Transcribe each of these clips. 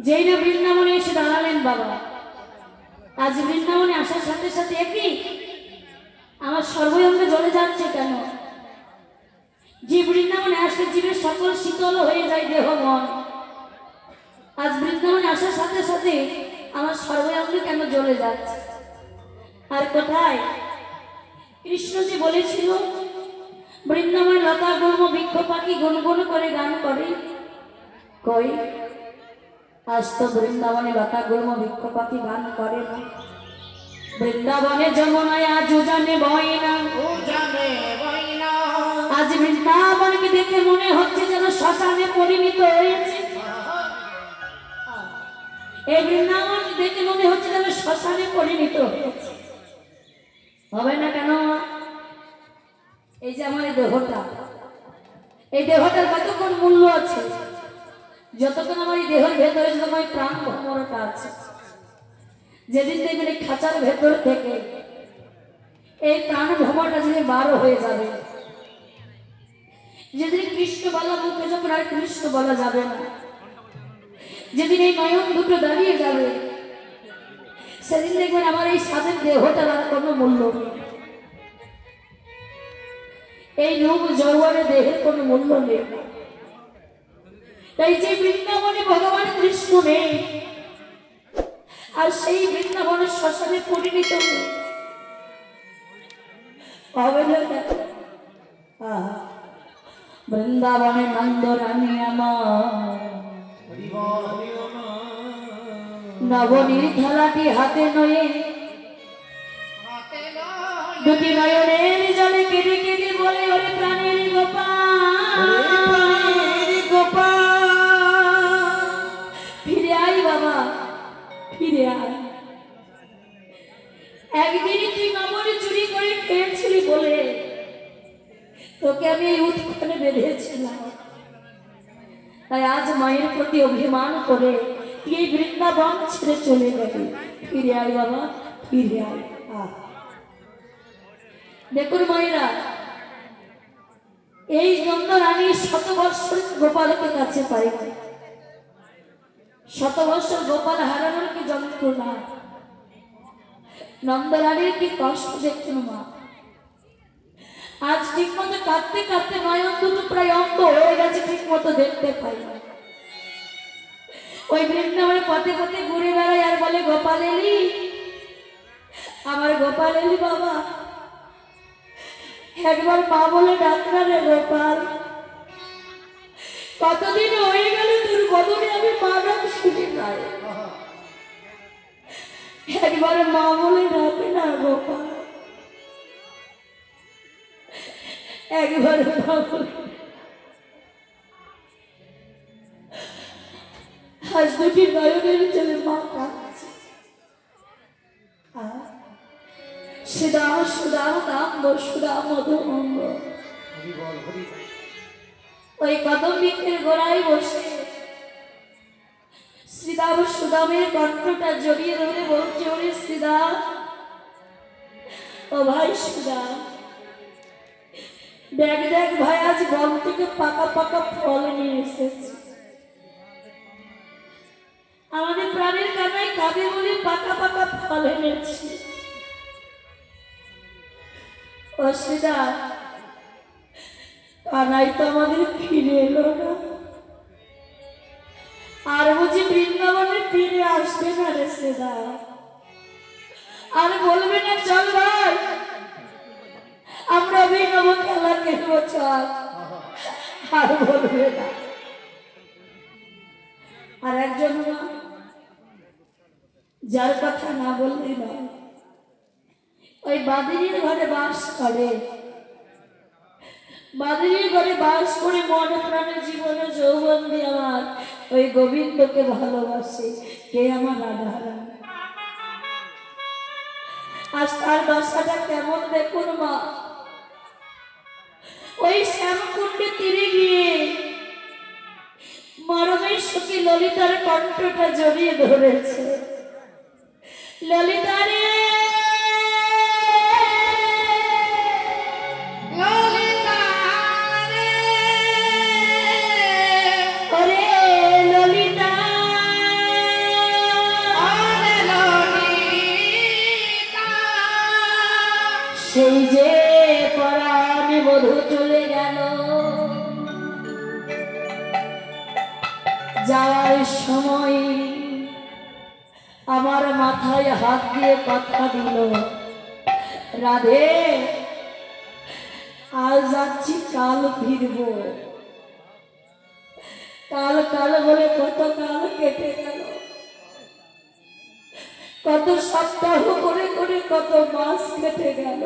যেই না বৃন্দাবনে এসে দাঁড়ালেন বাবা, আজ বৃন্দাবনে আসার সাথে সাথে একই আমার সর্বঙ্গে জ্বলে যাচ্ছে কেন? যে বৃন্দাবনে আসলে জীবের সকল শীতল হয়ে যায় দেহ মন, আজ বৃন্দাবনে আসার সাথে সাথে আমার সর্বঙ্গে কেন জ্বলে যাচ্ছে? আর কোথায় কৃষ্ণ যে বলেছিল বৃন্দাবনে লতা গুল্ম বৃক্ষ পাখি গুনগুন করে গান করে, কই আজ তো বৃন্দাবনে লতা গুল্ম বৃক্ষ পাখি গান করে না। বৃন্দাবনে যমুনায় আজ জানে বয় না, আজ বৃন্দাবনকে দেখে মনে হচ্ছে যেন শ্মশানে পরিণত হয়েছে। এই বৃন্দাবন দেখে মনে হচ্ছে যেন শ্মশানে পরিণত হয়েছে। হবে না কেন? এই যে আমার এই দেহটা, এই দেহটার কতক্ষণ মূল্য আছে? যতক্ষণ আমার এই দেহের ভেতরে যতক্ষণ প্রাণ ভ্রমরটা আছে, যেদিন দেখবেন এই খাঁচার ভেতর থেকে এই প্রাণ ভ্রমরটা যেদিন বারো হয়ে যাবে, যেদিন কৃষ্ণ বলা মুখে যখন আর কৃষ্ণ বলা যাবে না, যেদিন এই নয়ন দুটো দাঁড়িয়ে যাবে, সেদিন দেখবেন আমার এই স্বাদের দেহটার আর কোনো মূল্য নেই। এই রূপ যৌবনের দেহের কোনো মূল্য নেই। তাই যে বৃন্দাবনে ভগবান কৃষ্ণ নেই, আর সেই বৃন্দাবনের শ্মশানে পরিণত হবে না। বৃন্দাবনে নন্দ রানী আমার নবনীর খেলাটি হাতে নয়ে, দুটি নয়নের জলে কেঁদে কেঁদে বলে ওরে প্রাণের গোপাল, ফিরে আই বাবা, ফিরে আয়। একদিন তুই নবনী চুরি করে খেয়েছিলি বলে তোকে আমি এই উৎখানে বেঁধেছিলাম, তাই আজ মায়ের প্রতি অভিমান করে তুই এই বৃন্দাবন ছেড়ে চলে গেলি। ফিরে আয় বাবা, ফিরে আয়। দেখুন মায়েরা, এই নন্দ রানী 100 বৎসর গোপালকে কাছে পাইনি। 100 বৎসর গোপাল হারানোর কি যন্ত্রণা, নন্দ রানীর কি কষ্ট দেখুন মা। আজ ঠিক মতো কাঁদতে কাঁদতে নয়ন দুটো প্রায় অন্ধ হয়ে গেছে, ঠিক মতো দেখতে পাই না। ওই বৃন্দাবনে পথে পথে ঘুরে বেড়ায় আর বলে গোপাল এলি, আমার গোপাল এলি বাবা, একবার মা বলে ডাকনা রে গোপাল। কতদিন হয়ে গেল তোর বদনে আমি মা ডাক শুনি নাই, একবার মা বলে ডাকে না গোপাল, একবার মা বলে। আজ দুটি নয়নের চলে মা কাঁদছে। সুদাম সুদাম কাম্ব সুদাম মধুমঙ্গ, ওই কদম বৃক্ষের গোড়ায় বসে শ্রীদাম সুদামের কণ্ঠটা জড়িয়ে ধরে বলছে ওরে শ্রীদাম, ও ভাই সুদাম, দেখ দেখ ভাই আজ বন থেকে পাকা পাকা ফল নিয়ে এসেছে। আমাদের প্রাণের কানায় কাঁদে বলে পাকা পাকা ফল এনেছি। অসুবিধা কানাই তো আমাদের ফিরে এলো না, আর বুঝি বৃন্দাবনে ফিরে আসবে না রে সেদা, আর বলবে না চল ভাই আমরা অভিনব খেলা খেলবো চল, আর বলবে না। আর একজন যার কথা না বললেই নয়, ওই বাদিনীর ঘরে বাস করে, বাদিনীর ঘরে বাস করে মনে প্রাণে জীবনে যৌবন দিয়ে আমার ওই গোবিন্দকে ভালোবাসে। কে আমার রাধারানী, আজ তার বাসাটা কেমন দেখুন মা। ওই শ্যামকুণ্ডে তীরে গিয়ে মরমের সুখী ললিতার কণ্ঠটা জড়িয়ে ধরেছে। ললিতা রে ললিতা, ওরে ললিতা, যাওয়ার সময় আমার মাথায় হাত দিয়ে কথা দিল, রাধে আজ যাচ্ছি কাল ফিরবো। কাল কাল বলে কত কাল কেটে গেল, কত সপ্তাহ করে করে কত মাস কেটে গেল,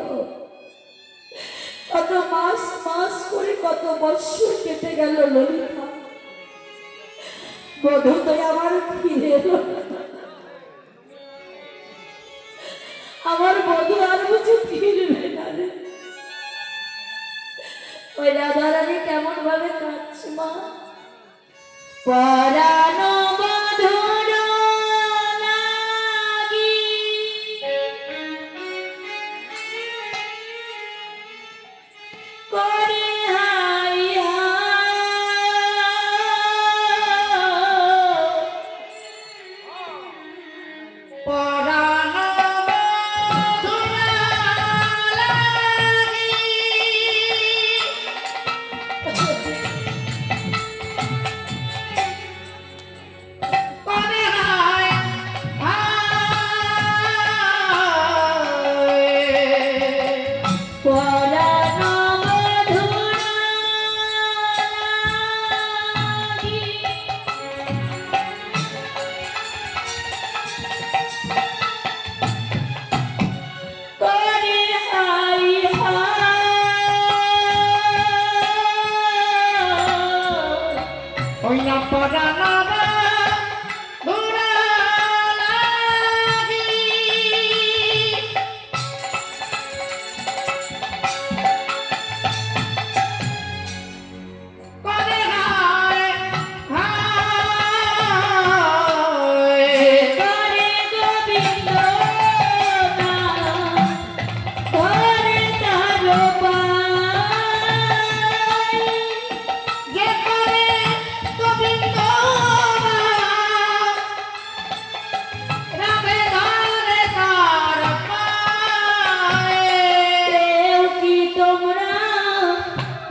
কত মাস মাস করে কত বৎসর কেটে গেল। ললিতা বধূ তো আমার ফিরে এলো, আমার বধূ আর বুঝি ফিরবে না রে। ওই রাধারানী কেমন ভাবে কাঁদছে মা, পরানো বধূর লাগি করে হাই পরানো বধূর লাগি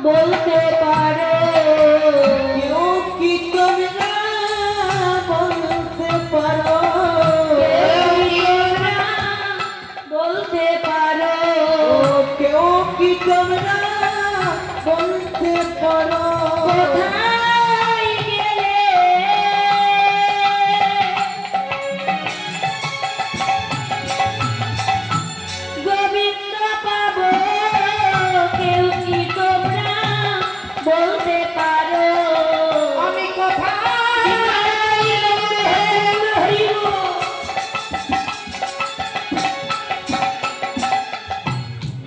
বলতে পারো, কেউ কি তোমরা বলতে পারো, বলতে পারো, কেউ কি তোমরা বলতে পারো, কোথায় গেলে গোবিন্দ পাবো, কেউ কি তোমরা বলতে পারো, আমি কোথায়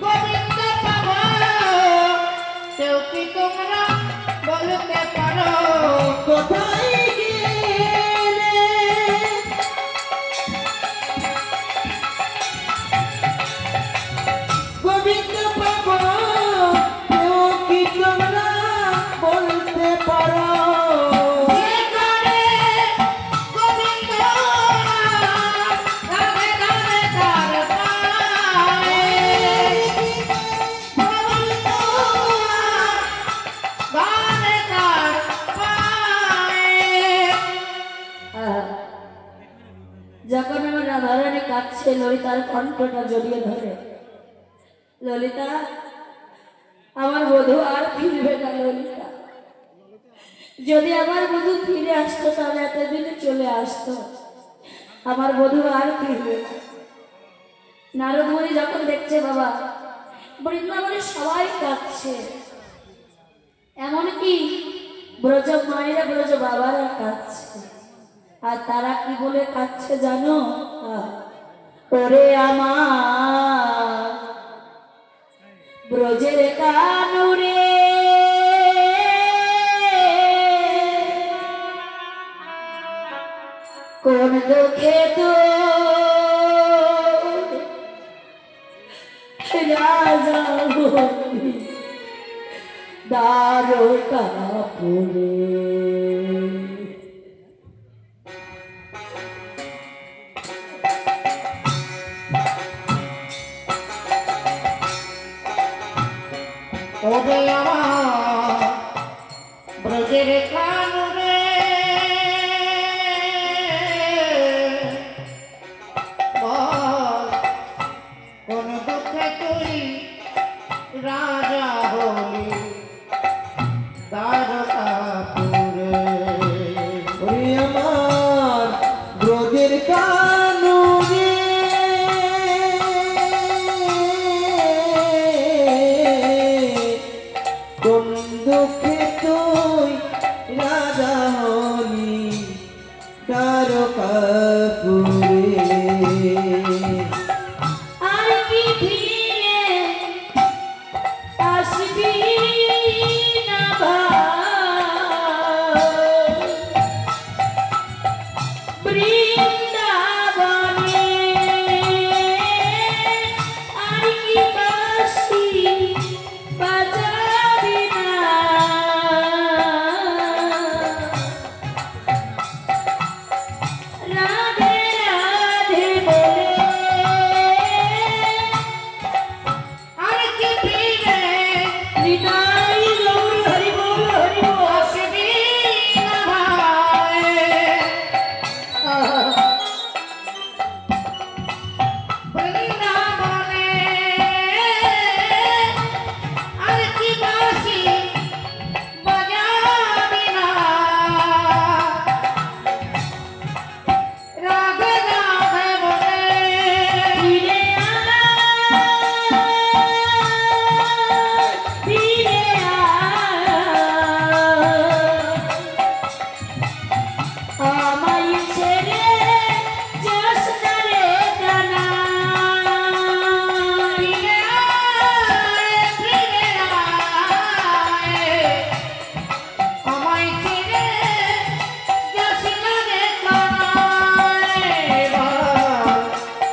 গোবিন্দ পাবো, কেউ কি তোমরা বলতে পারো, কোথায় গেলে গোবিন্দ পাবো, কেউ কি তোমরা বলতে পারো, গোবিন্দ রাধে রাধে তার পায়ে, গোবিন্দ রাধে তার পায়ে। যখন আমার রাধারানী কাঁদছে, ললিতার কণ্ঠটা জড়িয়ে ধরে, ললিতা আমার বধূ আর ফিরবে না, ললিতা যদি আমার বধূ ফিরে আসতো তাহলে এতদিনে চলে আসতো, আমার বধূ আর ফিরবে না। নারদ মুনি যখন দেখছে বাবা বৃন্দাবনে সবাই কাঁদছে, এমনকি ব্রজ মায়েরা ব্রজ বাবারা কাঁদছে, আর তারা কি বলে কাঁদছে জানো, ওরে আমার ব্রজের কানুরে কোন দুঃখে তো রাজা দ্বারকাপুরে, ওরে আমার ব্রজের কানুরে কানুরে কোন দুঃখে তুই রাজা হলি তারকাপুরে আর কি ফিরে আসবি না ভাই বৃন্দাবনে আর কি বাঁশি বাজাবি না রাধে রাধে বলে আর কি ফিরে নিতাই গৌর হরি বল আসবি না ভাই বৃন্দাবনে আর কি বাঁশি বাজাবি না রাধে রাধে বলে ফিরে ফিরে আমায় ছেড়ে যাস না রে কানা ফিরে ফিরে আমায় ছেড়ে যাস না রে কানা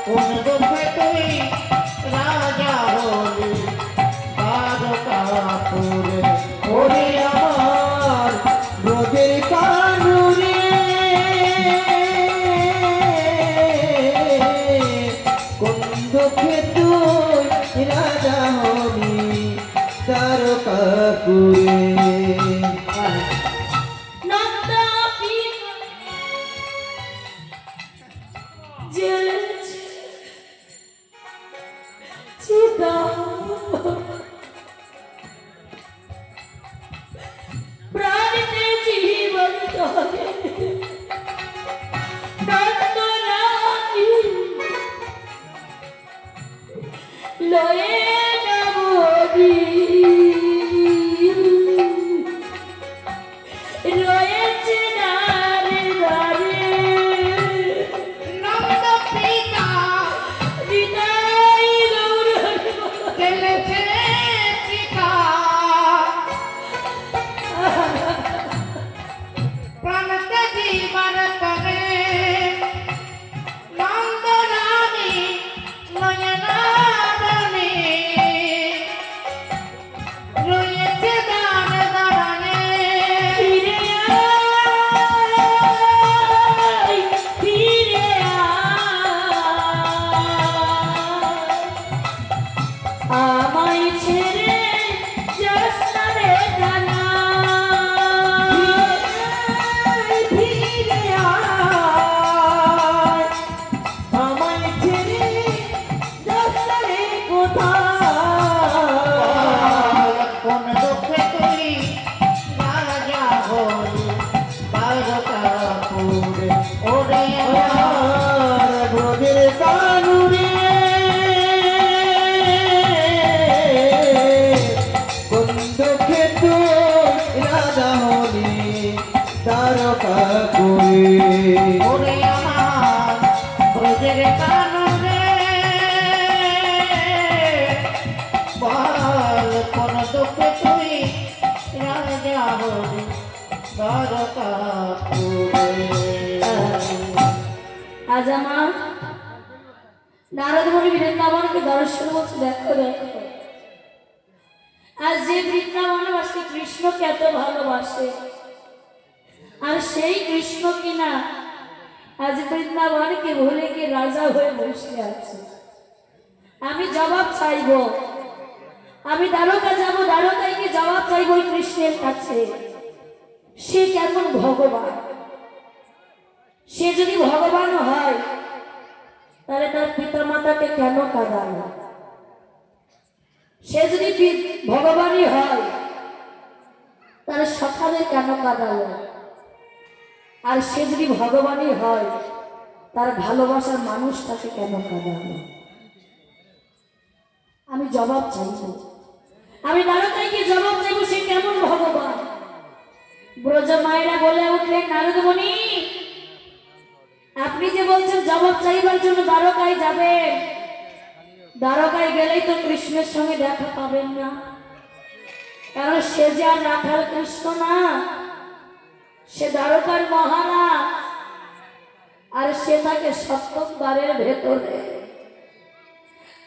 কোন দুঃখে তুই রাজা হলি তারকাপুরে ওরে আমার ব্রজের কানুরে কোন দুঃখে তুই রাজা হলি তারকাপুরে নন্দ পীর জ্বলছে চিতা প্রাণীতে জীবন তবে নন্দ রানী লয়ে নবী রয়েছে দারে দারে নন্দ পিতা হৃদয় গৌর গেলেছে চিতা প্রাণতে জীবন করে নন্দ রানী নয়নাবনে রয়েছে দারে দারে ফিরে আয় ফিরে আয় আমায় ছেড়ে যাস না রে কানা ফিরে আয় আমায় ছেড়ে যাস না রে কোথায় কোন দুঃখে তুই রাজা হলি তারকাপুরে ওরে আমার ব্রজের কানুরে কোন দুঃখে তুই রাজা হলি তারকাপুরে ওরে আমার ব্রজের কানুরে বল কোন দুঃখে তুই রাজা হলি তারকাপুরে আজ আমার নারদ মুনি বৃন্দাবনকে দর্শন বলছে দেখো দেখো আর যে বৃন্দাবনবাসী কৃষ্ণকে এত ভালোবাসে আর সেই কৃষ্ণ কিনা আজ বৃন্দাবনকে ভুলে গিয়ে রাজা হয়ে বসে আছে। আমি জবাব চাইব, আমি দ্বারকা যাব, দ্বারকায় গিয়ে জবাব চাইব ওই কৃষ্ণের কাছে সে কেমন ভগবান। সে যদি ভগবান হয় তাহলে তার পিতা মাতাকে কেন কাঁদালো? সে যদি ভগবানই হয় তাহলে সকালে কেন কাঁদালো? আর সে যদি ভগবানই হয় তার ভালোবাসার মানুষটাকে কেন কাঁদালো? আমি জবাব চাইব, আমি দ্বারকাইকে জবাব চাইব, সে কেমন ভগবান? ব্রজ মায়েরা বলে উঠলেন, নারদ মুনি, আপনি যে বলছেন জবাব চাইবার জন্য দ্বারকায় যাবেন, দ্বারকায় গেলেই তো কৃষ্ণের সঙ্গে দেখা পাবেন না, কারণ সে যে আর রাখাল কৃষ্ণ না, সে দ্বারকার মহারাজ, আর সে থাকে সপ্তম দ্বারের ভেতরে।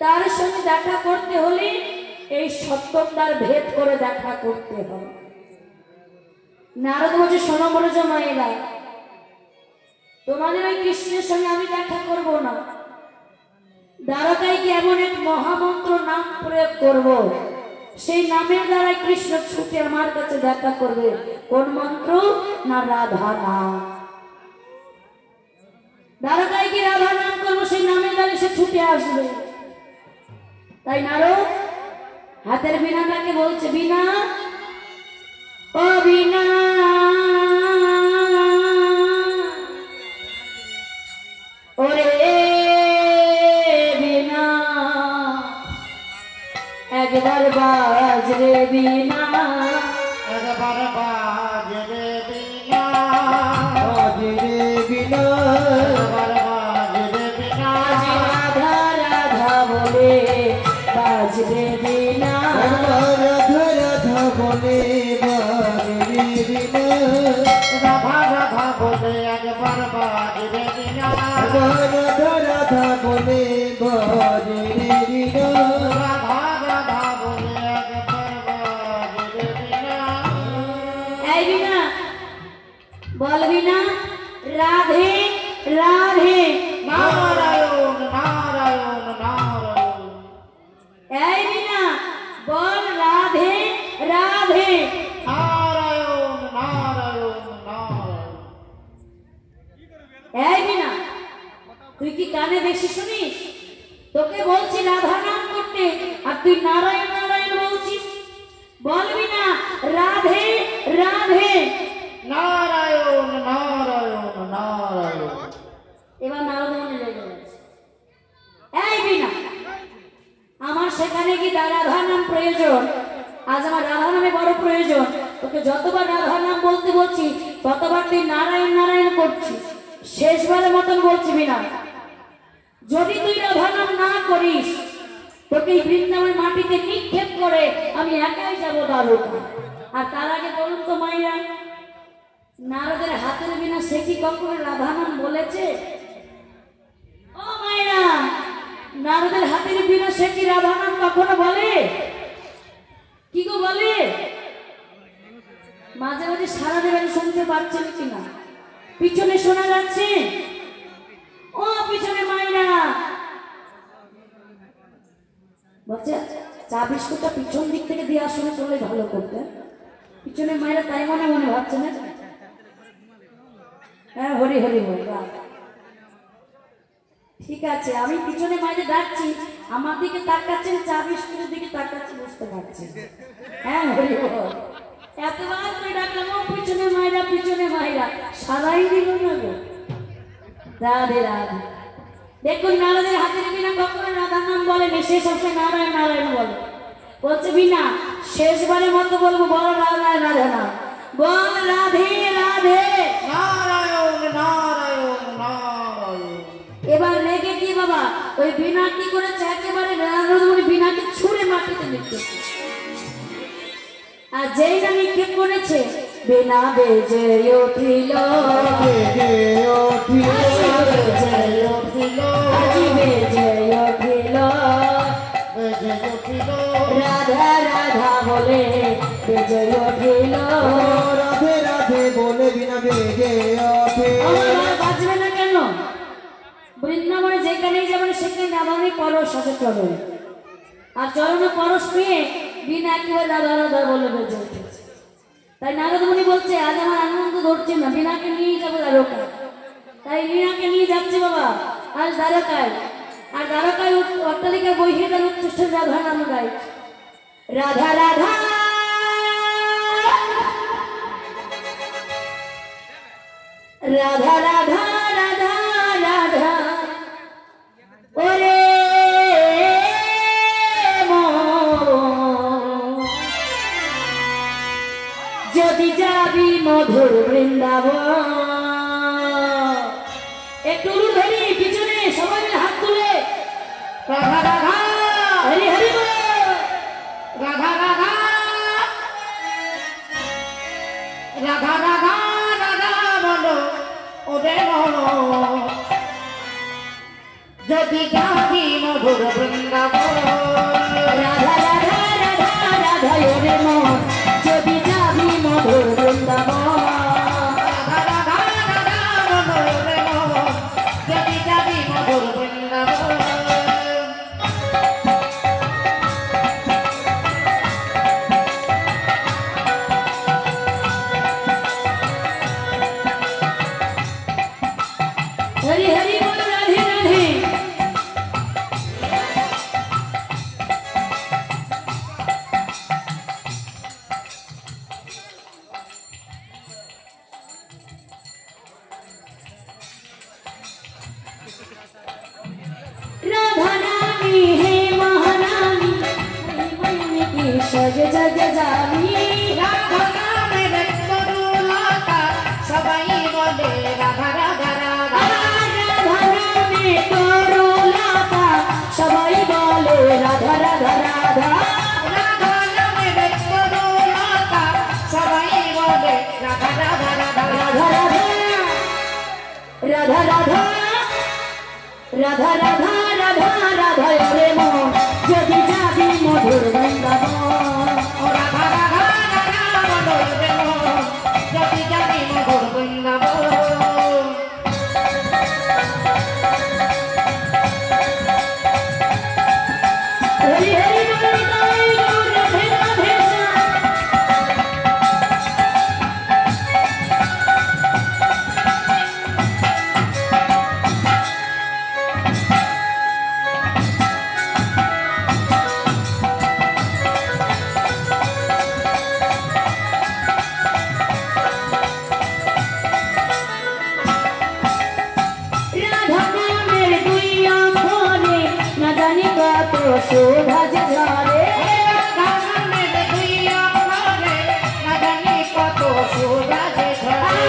তার সঙ্গে দেখা করতে হলে এই সপ্তম দ্বার ভেদ করে দেখা করতে হবে। নারদ বলছে, শোনো ব্রজ মায়েরা, তোমাদের ওই কৃষ্ণের সঙ্গে আমি দেখা করব না, দ্বারকায় কি এমন এক মহামন্ত্র নাম প্রয়োগ করব, সেই নামের দ্বারা কৃষ্ণ ছুটে আমার কাছে দেখা করবে। কোন মন্ত্র? না রাধা নাম। দ্বারকায় কি রাধা নাম করবো, সেই নামের দ্বারা সে ছুটে আসবে। তাই নারদ হাতের বীণাটাকে বলছে, বীণা, ও বীণা, ওরে বীণা, একবার বাজরে বীণা, একবার বাজরে বীণা, বাজরে বীণা, একবার বাজরে বীণা, রাধা রাধা বলে বাজরে বীণা, রাধা রাধা বলে বাজরে বীণা, রাধা রাধা বলে একবার বাজরে বীণা, রাধা রাধা বলে বাজরে বীণা, রাধা রাধা বলে একবার বাজরে বীণা। এই বীণা, বল বীণা, রাধে রাধে। নারায়ণ নারায়ণ নারায়ণ। এই বীণা, বল রাধে রাধে। নারায়ণ নারায়ণ নারায়ণ। এই বীণা, তুই কি কানে বেশি শুনিস? তোকে বলছি রাধা নাম করতে, আর তুই নারায়ণ নারায়ণ বলছিস। বলবি না রাধে রাধে। নারায়ণ নারায়ণ নারায়ণ। এবার নারদ মনে লেগে গেছে, এই বীণা, আমার সেখানে কি রাধা নাম প্রয়োজন? আজ আমার রাধা নামে বড় প্রয়োজন। তোকে যতবার রাধা নাম বলতে বলছি ততবার তুই নারায়ণ নারায়ণ করছিস। শেষবারের মতন বলছি বীণা, যদি তুই রাধা নাম না করিস, তোকে এই বৃন্দাবনের মাটিতে নিক্ষেপ করে আমি একাই যাবো দ্বারকা। আর তার আগে বলুন তো মাইরা, নারদের হাতের বিনা সে কি কখনো রাধা নাম বলেছে? ও মায়েরা, নারদের হাতের বিনা সে কি রাধা নাম কখনো বলে? কি গো বলে? মাঝে মাঝে সারা দেবেন শুনতে পাচ্ছেন কিনা? পিছনে শোনা যাচ্ছে? ও পিছনে মায়েরা বলছে, চা বিস্কুটটা পিছন দিক থেকে দিয়ে আসলে চলে ভালো করতে। পিছনে মায়েরা তাই মনে মনে ভাবছে না? হ্যাঁ, হরি হরি বল। ঠিক আছে, আমি পিছনে মায়েদের ডাকছি, আমার দিকে তাকাচ্ছেন, চা বিস্কুটের দিকে তাকাচ্ছি, বুঝতে পারছি। হ্যাঁ, হরি বল। এতবার করে ডাকলাম, ও পিছনে মায়েরা, পিছনে মায়েরা, সারাই দিল না গো। রাধে রাধে। দেখুন, নারদের হাতের বিনা কখনো রাধা নাম বলেনি, সে সবসময় নারায়ণ নারায়ণ বলে। বলছে বিনা, শেষবারের মতো বলবো, বল রাধা রাধা নাম, বল রাধে রাধে। নারায়ণ নারায়ণ নারায়ণ। এবার রেগে কি বাবা, ওই বিনা কি করেছে, একেবারে নারদমণি বিনাকে ছুঁড়ে মাটিতে নিক্ষেপ, আর যেই না নিক্ষেপ করেছে, বিনা বেজে উঠিল, বেজে উঠিল, বেজে উঠিল, আজি বেজে উঠিল, বেজে উঠিল, রাধা রাধা বলে বেজে উঠিল। রাধে রাধে বলে বিনা বেজে ওঠে। আমার আর বাজবে না কেন? বৃন্দাবনে যেখানেই যাবেন সেখানে রাধারই পরশ সাথে চলে, আর চরণে পরশ পেয়ে বিনা একেবারে রাধা রাধা বলে বেজে উঠেছে। তাই নারদমণি বলছে, আজ আমার আনন্দ ধরছে না, বিনাকে নিয়ে যাবো দ্বারকা। তাই বিনাকে নিয়ে যাচ্ছে বাবা আজ দ্বারকায়। আর দ্বারকায় অট্টালিকার বহির্দ্বার উচ্চস্থ রাধা নাম গাই, রাধা রাধা রাধা রাধা রাধা রাধা রাধা ওরে মন, যদি যাবি মধুর বৃন্দাবন। একটু ধরি পিছনে সবাই মিলে হাত তুলে রাধা রাধা হরি হরি বল। রাধা রাধা রাধা রাধা রাধা বলো ওরে মন, যদি যাবি মধুর বৃন্দাবন। রাধা রাধা রাধা রাধা ওরে মন, যদি যাবি মধুর বৃন্দাবন। রাধা রাধা রাধা বলো ওরে মন, যদি যাবি মধুর বৃন্দাবন। हरि हरि बोल राधे राधे। राधा रानी है महारानी, मन की सज जग जानी। রাধা নামের তরুলতা সবাই বলে রাধা রাধা রাধা। রাধা নামে তরুলতা সবাই বলে রাধা রাধা রাধা। রাধা নামের তরুলতা সবাই বলে রাধা রাধা রাধা। রাধা রাধা রাধা রাধা রাধা রাধা রাধা রাধা ওরে মন, যদি যাবি মধুর বৃন্দাবন। ও রাধা রাধা রাধা বলো রে মন, যদি যাবি মধুর বৃন্দাবন। हरि हरि बोल निताई गौर राधे राधे श्याम। রাধা নামের দুই অঙ্গনে না জানি কত শোভা যে ঝরে। রাধা নামের দুই অঙ্গনে না জানি কত শোভা যে ঝরে।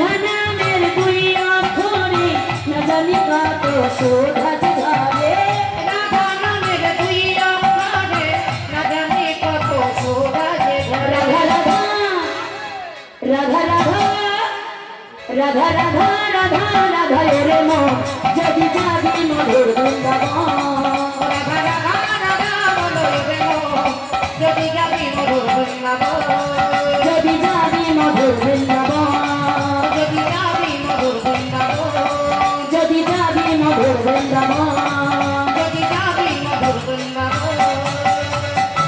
রাধা নামের দুই অঙ্গনে না জানি কত শোভা যে ঝরে। রাধা নামের দুই অঙ্গনে না জানি কত শোভা যে ঝরে। রাধা রাধা রাধা রাধা রাধা রাধা রাধা রাধা ওরে মন, যদি যাবি মধুর বৃন্দাবন। রাধা রাধা রাধা বলো রে মন, যদি যাবি মধুর বৃন্দাবন। যদি যাবি মধুর বৃন্দাবন। যদি যাবি মধুর বৃন্দাবন। যদি যাবি মধুর বৃন্দাবন। যদি যাবি মধুর বৃন্দাবন।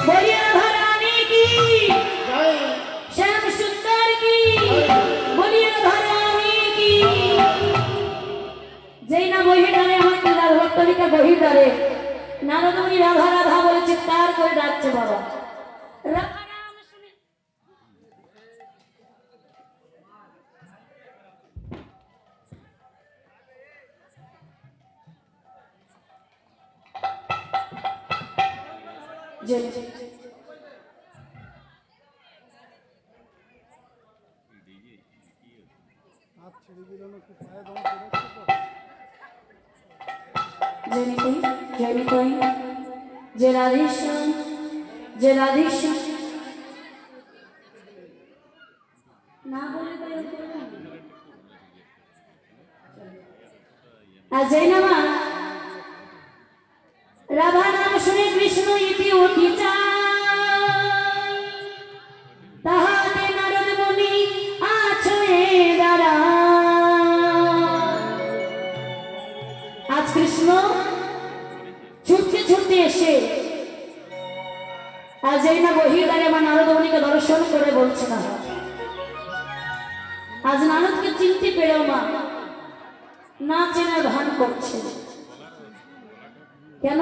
বলিয়া রাধা রানী কি, জয় শ্যাম সুন্দর কি, বলিয়া রাধা রানী কি। যেই না বহির্দ্বারে আমার ভক্তরিকা বহির্দ্বারে নারদমণি রাধা রাধা বলে চিৎকার করে ডাকছে বাবা। রাধা নাম শুনে জয় জয় জয়। জয় নিতাই যে রাধেশ্যাম যে রাধেশ্যাম না বলে আর জয় নামা রাধা নাম শুনে কৃষ্ণ ইতি অতি চায়, তাহাতে নারদ মুনি আছয়ে দাঁড়া। আজ কৃষ্ণ ছুটতে ছুটতে এসে আর যেই না বহির্দ্বারে আমার নারদ মুনিকে দর্শন করে বলছে না, আজ নারদকে চিনতে পেরেও মা না চেনার ভান করছে। কেন?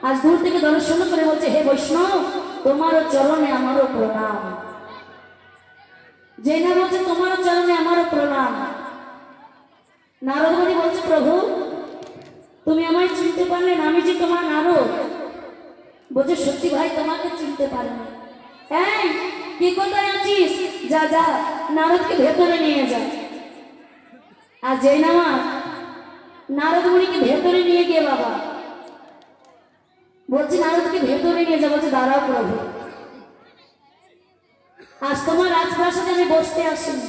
আজ দূর থেকে দর্শন করে বলছে, হে বৈষ্ণব তোমারও চরণে আমারও প্রণাম। যেই না বলছে তোমারও চরণে আমারও প্রণাম, নারদ মুনি বলছে প্রভু তুমি আমায় চিনতে পারলে না, আমি যে তোমার নারদ। বলছে সত্যি ভাই তোমাকে চিনতে পারিনি। এই কি কোথায় আছিস? যা যা নারদকে ভেতরে নিয়ে যা। আর যেই না নারদ মুনিকে ভেতরে নিয়ে গিয়ে বাবা বলছি নারদকে ভেতরে নিয়ে যা। বলছে দাঁড়াও প্রভু, আজ তোমার রাজপ্রাসাদে আমি বসতে আসিনি,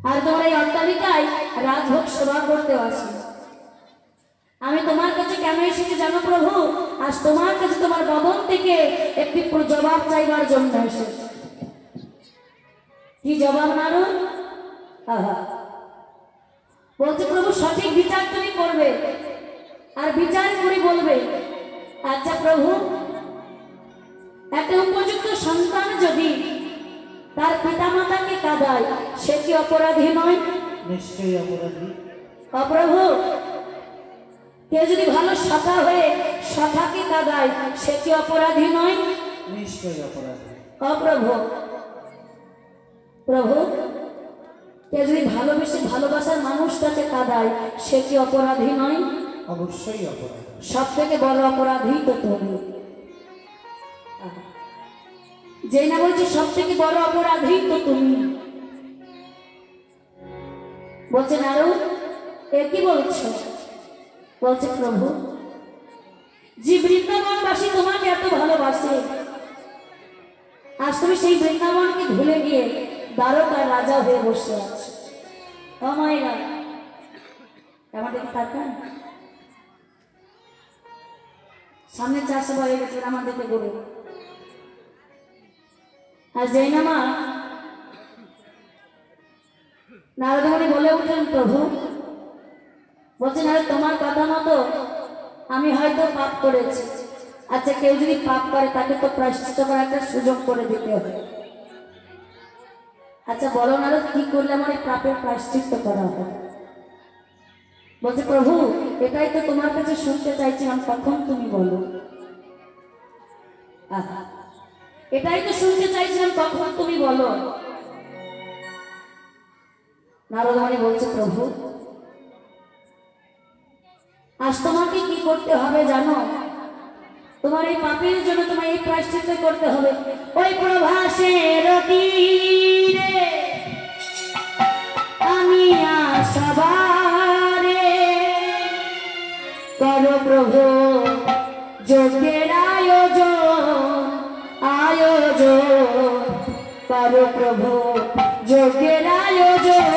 আর তোমার এই অট্টালিকায় রাজভোগ সেবা করতে আসিনি। আমি তোমার কাছে কেন এসেছি জানো প্রভু? আজ তোমার কাছে তোমার বদন থেকে একটি জবাব চাইবার জন্য এসেছি। কি জবাব নারদ? আহা, বলছে প্রভু সঠিক বিচার তুমি করবে, আর বিচার করে বলবে। আচ্ছা প্রভু, একটা উপযুক্ত সন্তান যদি তার পিতামাতাকে কাঁদায় সে কি অপরাধী নয়? নিশ্চয়ই অপরাধী। অপ্রভু, কেউ যদি ভালো সখা হয়ে সখাকে কাঁদায় সে কি অপরাধী নয়? নিশ্চয়ই অপরাধী। অপ্রভু, প্রভু কেউ যদি ভালোবেসে ভালোবাসার মানুষটাকে কাঁদায় সে কি অপরাধী নয়? অবশ্যই অপরাধী। সব থেকে বড় অপরাধী তো তুমি। যে না বলছি সব থেকে বড় অপরাধী তো তুমি। বলছে নারদ এ কি বলছো? বলছে প্রভু যে বৃন্দাবনবাসী তোমাকে এত ভালোবাসে, আজ তুমি সেই বৃন্দাবনকে ভুলে গিয়ে দ্বারকার রাজা হয়ে বসে আছো। ও মায়েরা আমাদের তাকান, সামনে 400 হয়ে গেছে আমাদেরকে গড়ে। আর জৈনামা নারদমণি বলে উঠলেন প্রভু, বলছেন আরে তোমার কথা মতো আমি হয়তো পাপ করেছি। আচ্ছা কেউ যদি পাপ করে তাকে তো প্রায়শ্চিত্ত করার একটা সুযোগ করে দিতে হবে। আচ্ছা বলো নারদ কি করলে আমার এই পাপের প্রায়শ্চিত্ত করা হবে? বলছে প্রভু এটাই তো তোমার কাছে শুনতে চাইছিলাম, কখন তুমি বলো। আহা, এটাই তো শুনতে চাইছিলাম, কখন তুমি বলো। নারদমণি বলছে প্রভু আজ তোমাকে কি করতে হবে জানো? তোমার এই পাপের জন্য তোমার এই প্রায়শ্চিত্ত করতে হবে। ওই প্রভাসের তীরে আমি আসবারে করো প্রভু যজ্ঞের আয়োজন, আয়োজন করো প্রভু যজ্ঞের আয়োজন।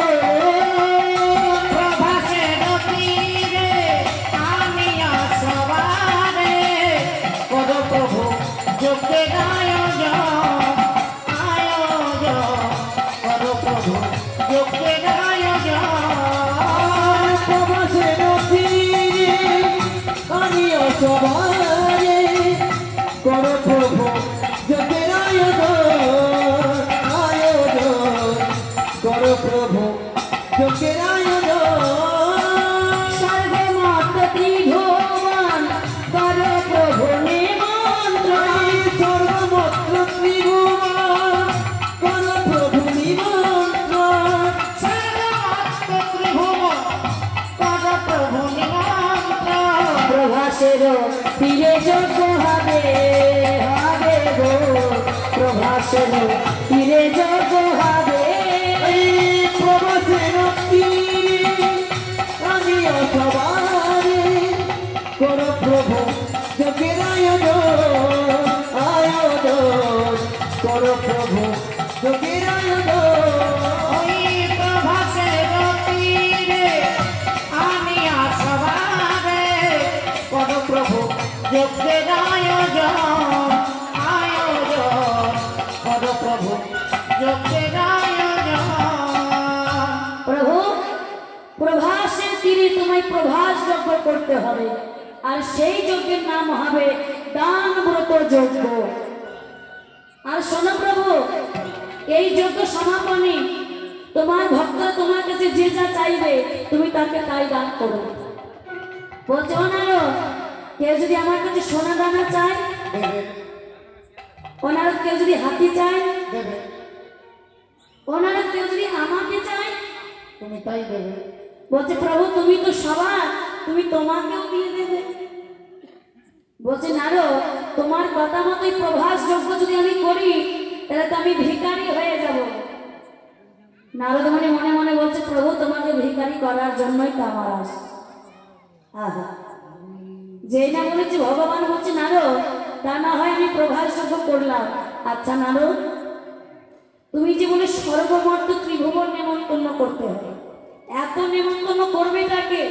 প্রভাসের তীরে আমি আসবারে করো প্রভু যজ্ঞের আয়োজন, আয়োজন করো প্রভু যজ্ঞের আয়োজন। প্রবাসের তীরে আমি আসবারে করো প্রভু যজ্ঞের আয়োজন, আয়োজন করো প্রভু যজ্ঞের আয়োজন। সর্বমত ত্রিভুবন করো প্রভু নিমন্ত্রণ, সর্বমত্র ত্রিভুবন করো প্রভু নিমন্ত্রণ। সর্বমস্ত ত্রিভুবন করো প্রভু নিমন্ত্রণ। প্রভাসের তীরে যজ্ঞ হবে, হবে গো প্রভাসের তীরে যজ্ঞ হবে। প্রবাসের তীরে আমি আসবারে করো প্রভু যজ্ঞের আয়োজন, আয়োজন করো প্রভু যজ্ঞের আয়োজন। ওই প্রভাসের তীরে আমি আসবারে করো প্রভু যজ্ঞের আয়োজন, আয়োজন করো প্রভু যজ্ঞের আয়োজন। প্রভু প্রভাসের তীরে তোমায় প্রভাস যজ্ঞ করতে হবে, আর সেই যজ্ঞের নাম হবে দান ব্রত যজ্ঞ। আর শোনো প্রভু এই যজ্ঞ সমাপনী তোমার ভক্তরা তোমার কাছে যে যা চাইবে তুমি তাকে তাই দান করো। বলছে ওনারো কেউ যদি আমার কাছে সোনা দানা চায়, দেবে ওনারা কেউ যদি হাতি চায়, দেবে ওনারা কেউ যদি আমাকে চায়, তুমি তাই দেবে। বলছে প্রভু তুমি তো সবার, তুমি তোমাকেও দিয়ে দেবে। বলছে নারদ, তোমার কথা মতোই প্রভাস যজ্ঞ যদি আমি করি তাহলে তো আমি ভিখারি হয়ে যাব। নারদ মনে মনে মনে বলছে প্রভু তোমাকে ভিখারি করার জন্যই তো আমার আস। আহা, যেই না বলেছি ভগবান বলছে নারদ তা না হয় আমি প্রভাস যজ্ঞ করলাম। আচ্ছা নারদ, তুমি যে বলে সর্বমর্ত ত্রিভুবন নেমন্তন্ন করতে হবে, এত নেমন্তন্ন করবে তাকে?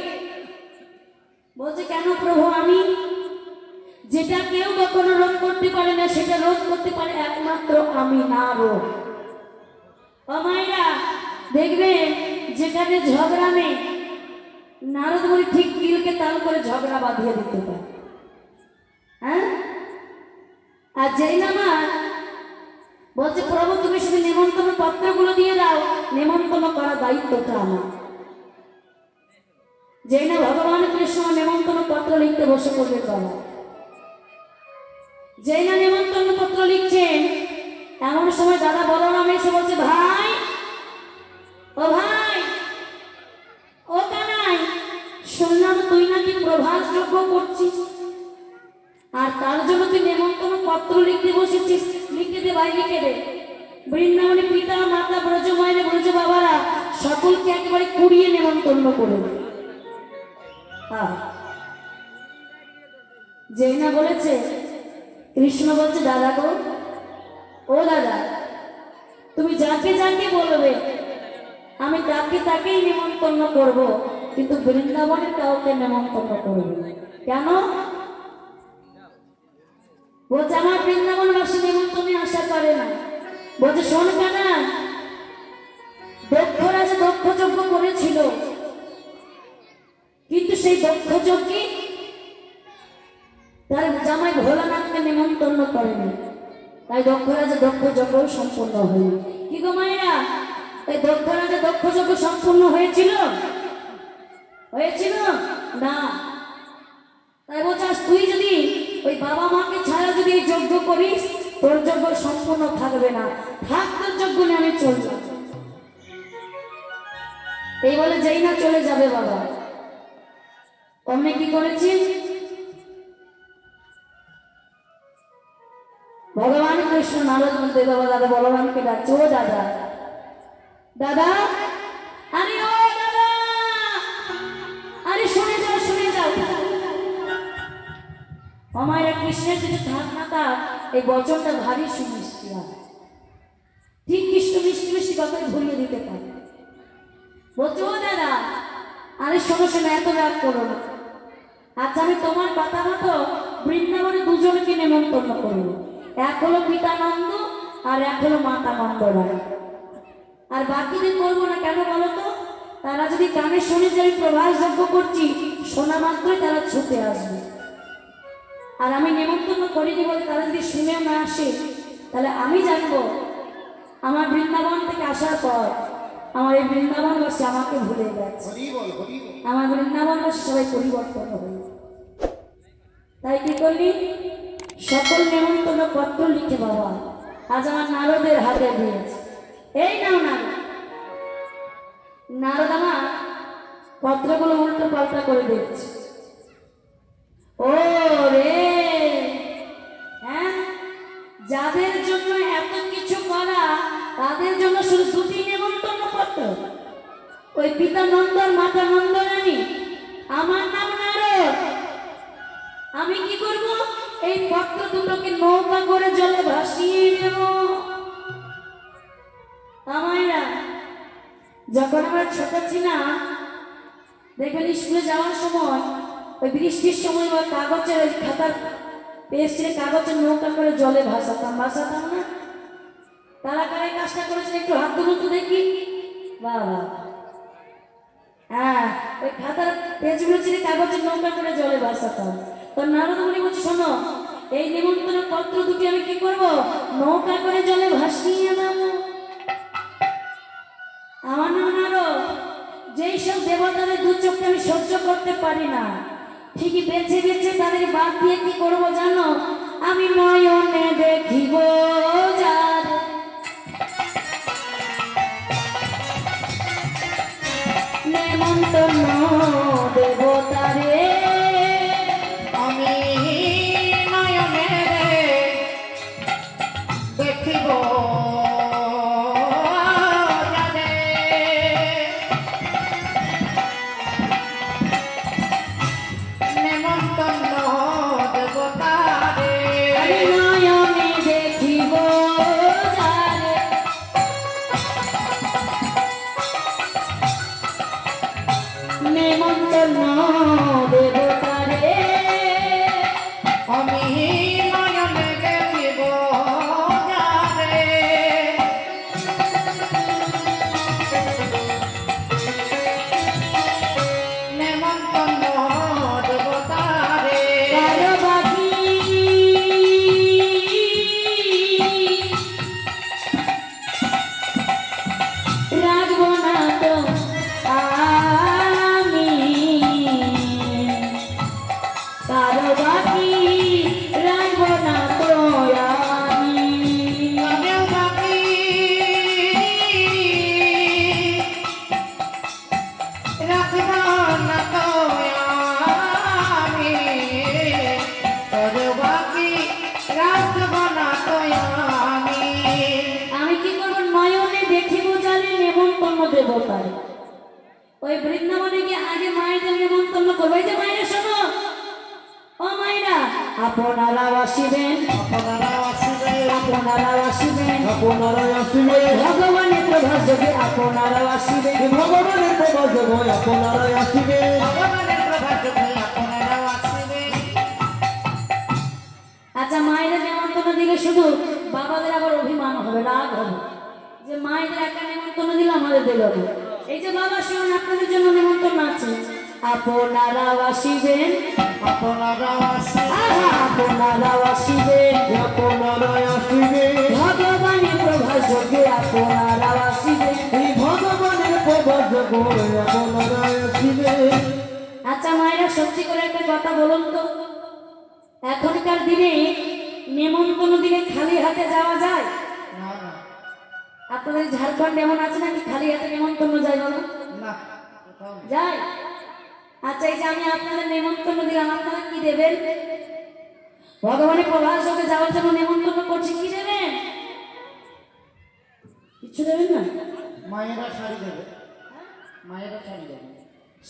বলছে কেন প্রভু, আমি যেটা কেউ কখনো রোধ করতে পারে না সেটা রোধ করতে পারে একমাত্র আমি নারদ। ও মায়েরা দেখবে যেখানে ঝগড়া নেই, নারদ বলে ঠিক তিলকে তাল করে ঝগড়া বাঁধিয়ে দিতে পারে। হ্যাঁ, আর যেই না মা বলছে প্রভু তুমি শুধু নেমন্তন্ন পত্রগুলো দিয়ে দাও, নেমন্তন্ন করার দায়িত্বটা আমার। যেই না ভগবান কৃষ্ণ নেমন্তন্ন পত্র লিখতে বসে পড়বে বাবা, যেই না নেমন্তন্ন পত্র লিখছেন এমন সময় দাদা বলরাম এসে বলছে ভাই, ও ভাই, ও কানাই, শুনলাম তুই নাকি প্রভাস যজ্ঞ করছিস, আর তার জন্য তুই নেমন্তন্ন পত্র লিখতে বসেছিস। লিখে দে ভাই, লিখে দে। বৃন্দাবনে পিতা মাতা ব্রজ মায়েরা ব্রজ বাবারা সকলকে একেবারে কুড়িয়ে নেমন্তন্ন করে দে। যেই না বলেছে কৃষ্ণ বলছে দাদা গো, ও দাদা, তুমি যাকে যাকে বলবে আমি তাকে তাকেই নেমন্তন্ন করব, কিন্তু বৃন্দাবনের কাউকে নেমন্তন্ন করব না। কেন? বলছে আমার বৃন্দাবনবাসী নেমন্তন্নে আশা করে না। বলছে শোন কানা, দক্ষ রাজা দক্ষ যজ্ঞ করেছিল, কিন্তু সেই দক্ষ যজ্ঞে তার জামাই ভোলানাথকে নেমন্তন্ন করেনি, তাই দক্ষ রাজা দক্ষ যজ্ঞ সম্পূর্ণ হয়নি। কি গো মায়েরা, তাই দক্ষ রাজা দক্ষ যজ্ঞ সম্পূর্ণ হয়েছিল? হয়েছিল না। তাই বলছে আজ তুই যদি ওই বাবা মাকে ছাড়া যদি এই যজ্ঞ করিস, তোর যজ্ঞ সম্পূর্ণ থাকবে না। থাক তোর যজ্ঞ নিয়ে আমি চলব। এই বলে যেই না চলে যাবে বাবা, অমনি কি করেছি, ভগবান কৃষ্ণ নারদ বলতে বাবা দাদা বলরামকে ডাকছে, ও দাদা, দাদা, আরে ও দাদা, আরে শুনে যাও, শুনে যাও। আমার কৃষ্ণের যদি থাক না থাক এই বচনটা ভারী সুমিষ্টি হয়, ঠিক কৃষ্ণ মিষ্টি মিষ্টি কথায় ভুলিয়ে দিতে পারে। বলছে ও দাদা, আরে শোনো শোনো, এত রাগ করো না। আচ্ছা আমি তোমার কথা মতো বৃন্দাবনে দুজনকে নেমন্তন্ন করবো, এক হলো পিতানন্দ আর এক হলো মাতানন্দ রায়, আর বাকিদের করবো না। কেন বলো তো? তারা যদি কানে শুনে যে আমি প্রভাস যজ্ঞ করছি, শোনা মাত্রই তারা ছুটে আসবে। আর আমি নেমন্তন্ন করিনি বলে তারা যদি শুনেও না আসে, তাহলে আমি জানবো আমার বৃন্দাবন থেকে আসার পর আমার এই বৃন্দাবনবাসী আমাকে ভুলে গেছে, আমার বৃন্দাবনবাসী সবাই পরিবর্তন হয়ে। তাই কি করলি? সকল নেমন্তন্ন পত্র লিখে বাবা আজ আমার নারদের হাতে দিয়েছে। এই নাও নারদ। নারদ আমার পত্রগুলো উল্টো পাল্টা করে দিচ্ছে। ও রে, হ্যাঁ, যাদের জন্য এত কিছু করা তাদের জন্য শুধু দুটি নেমন্তন্ন পত্র, ওই পিতা নন্দ আর মাতা নন্দ রানী, আমার নাম নারদ। আমি কি করব? এই পত্র দুটোকে নৌকা করে জলে ভাসিয়ে দেব। আমায়রা যখন আমরা ছোট ছিলাম, দেখবেন স্কুলে যাওয়ার সময় ওই বৃষ্টির সময় ওই কাগজের ওই খাতার পেস্টের কাগজের নৌকা করে জলে ভাসাতাম না? তারা কারে কাজটা করেছে একটু হাত তুলুন তো দেখি। বাবা, হ্যাঁ, ওই খাতার পেজগুলো ছিঁড়ে কাগজের নৌকা করে জলে ভাসাতাম। তো নারদ মুনি বলছে শোনো, এই নিমন্ত্রণ পত্র দুটি আমি কি করব? নৌকা করে জলে ভাসিয়ে দেব। আমার নাম নারদ। যেই সব দেবতাদের দু চোখে আমি সহ্য করতে পারি না, ঠিকই বেছে বেছে তাদের বাদ দিয়ে কি করবো জানো? আমি নয়নে দেখিব যার, নেমন্তন্ন দেবতারে আমি নয়নে দেখিব যারে। নেমন্তন্ন দেবতারে আমি নয়নে দেখিব যারে নেমন্তন্ন দেবতারে আমি নয়নে দেখিব যারে। নেমন্তন্ন দেবতারে কারো বাকি রাখবো না তো আমি কারো বাকি রাখবো না তো আমি আমিও বাকি রাখব না তো আমি, তোরে বাকি রাখব না তো আমি। আমি কি করবো নয়নে দেখিব জানি নেমন্তন্ন দেবতার ওই বৃন্দাবনে গিয়ে আগে মায়েদের নেমন্তন্ন করবো। এই যে মায়েরা শোনো, ও মায়েরা আপনারা আসিবেন আপনারা আসিবেন, আপনারা আসিবেন আপনারাই আসিবে ভগবানের প্রভাসযোগে আপনারা আসিবেন ভগবানের প্রভাস জয় আপনারাই আসিবে ভগবানের প্রভাতে আপনারা আসিবেন। আচ্ছা মায়েদের নেমন্তন্ন দিলে শুধু বাবাদের আবার অভিমান হবে, রাগ হবে যে মায়েদের একটা নেমন্তন্ন দিলে আমাদের দিল না। এই যে বাবা শুনুন, আপনাদের জন্য নেমন্তন্ন আছে। আপনারা আসিবেন, আপনারা আসিবেন, আহা, আপনারা আসিবেন আপনারাই আসিবে ভগবানের প্রভাসযোগে আপনারা আসিবেন। এই ভগবানের প্রভাস জয় আপনারাই আসিবে আচ্ছা মায়েরা সত্যি করে একটা কথা বলুন তো, এখনকার দিনে নেমন্তন্ন দিলে খালি হাতে যাওয়া যায়? না না আপনাদের ঝাড়খণ্ড এমন আছে নাকি খালি হাতে নেমন্তন্ন যায় বলো? না, কোথাও না। যায়। আচ্ছা এই যে আমি আপনাদের নেমন্তন্ন দিলাম, আপনারা কি দেবেন? ভগবানের প্রভাসযোগে যাওয়ার জন্য নেমন্তন্ন করছি, কি দেবেন? কিছু দেবেন না? মায়েরা শাড়ি দেবে, মায়েরা শাড়ি দেবে।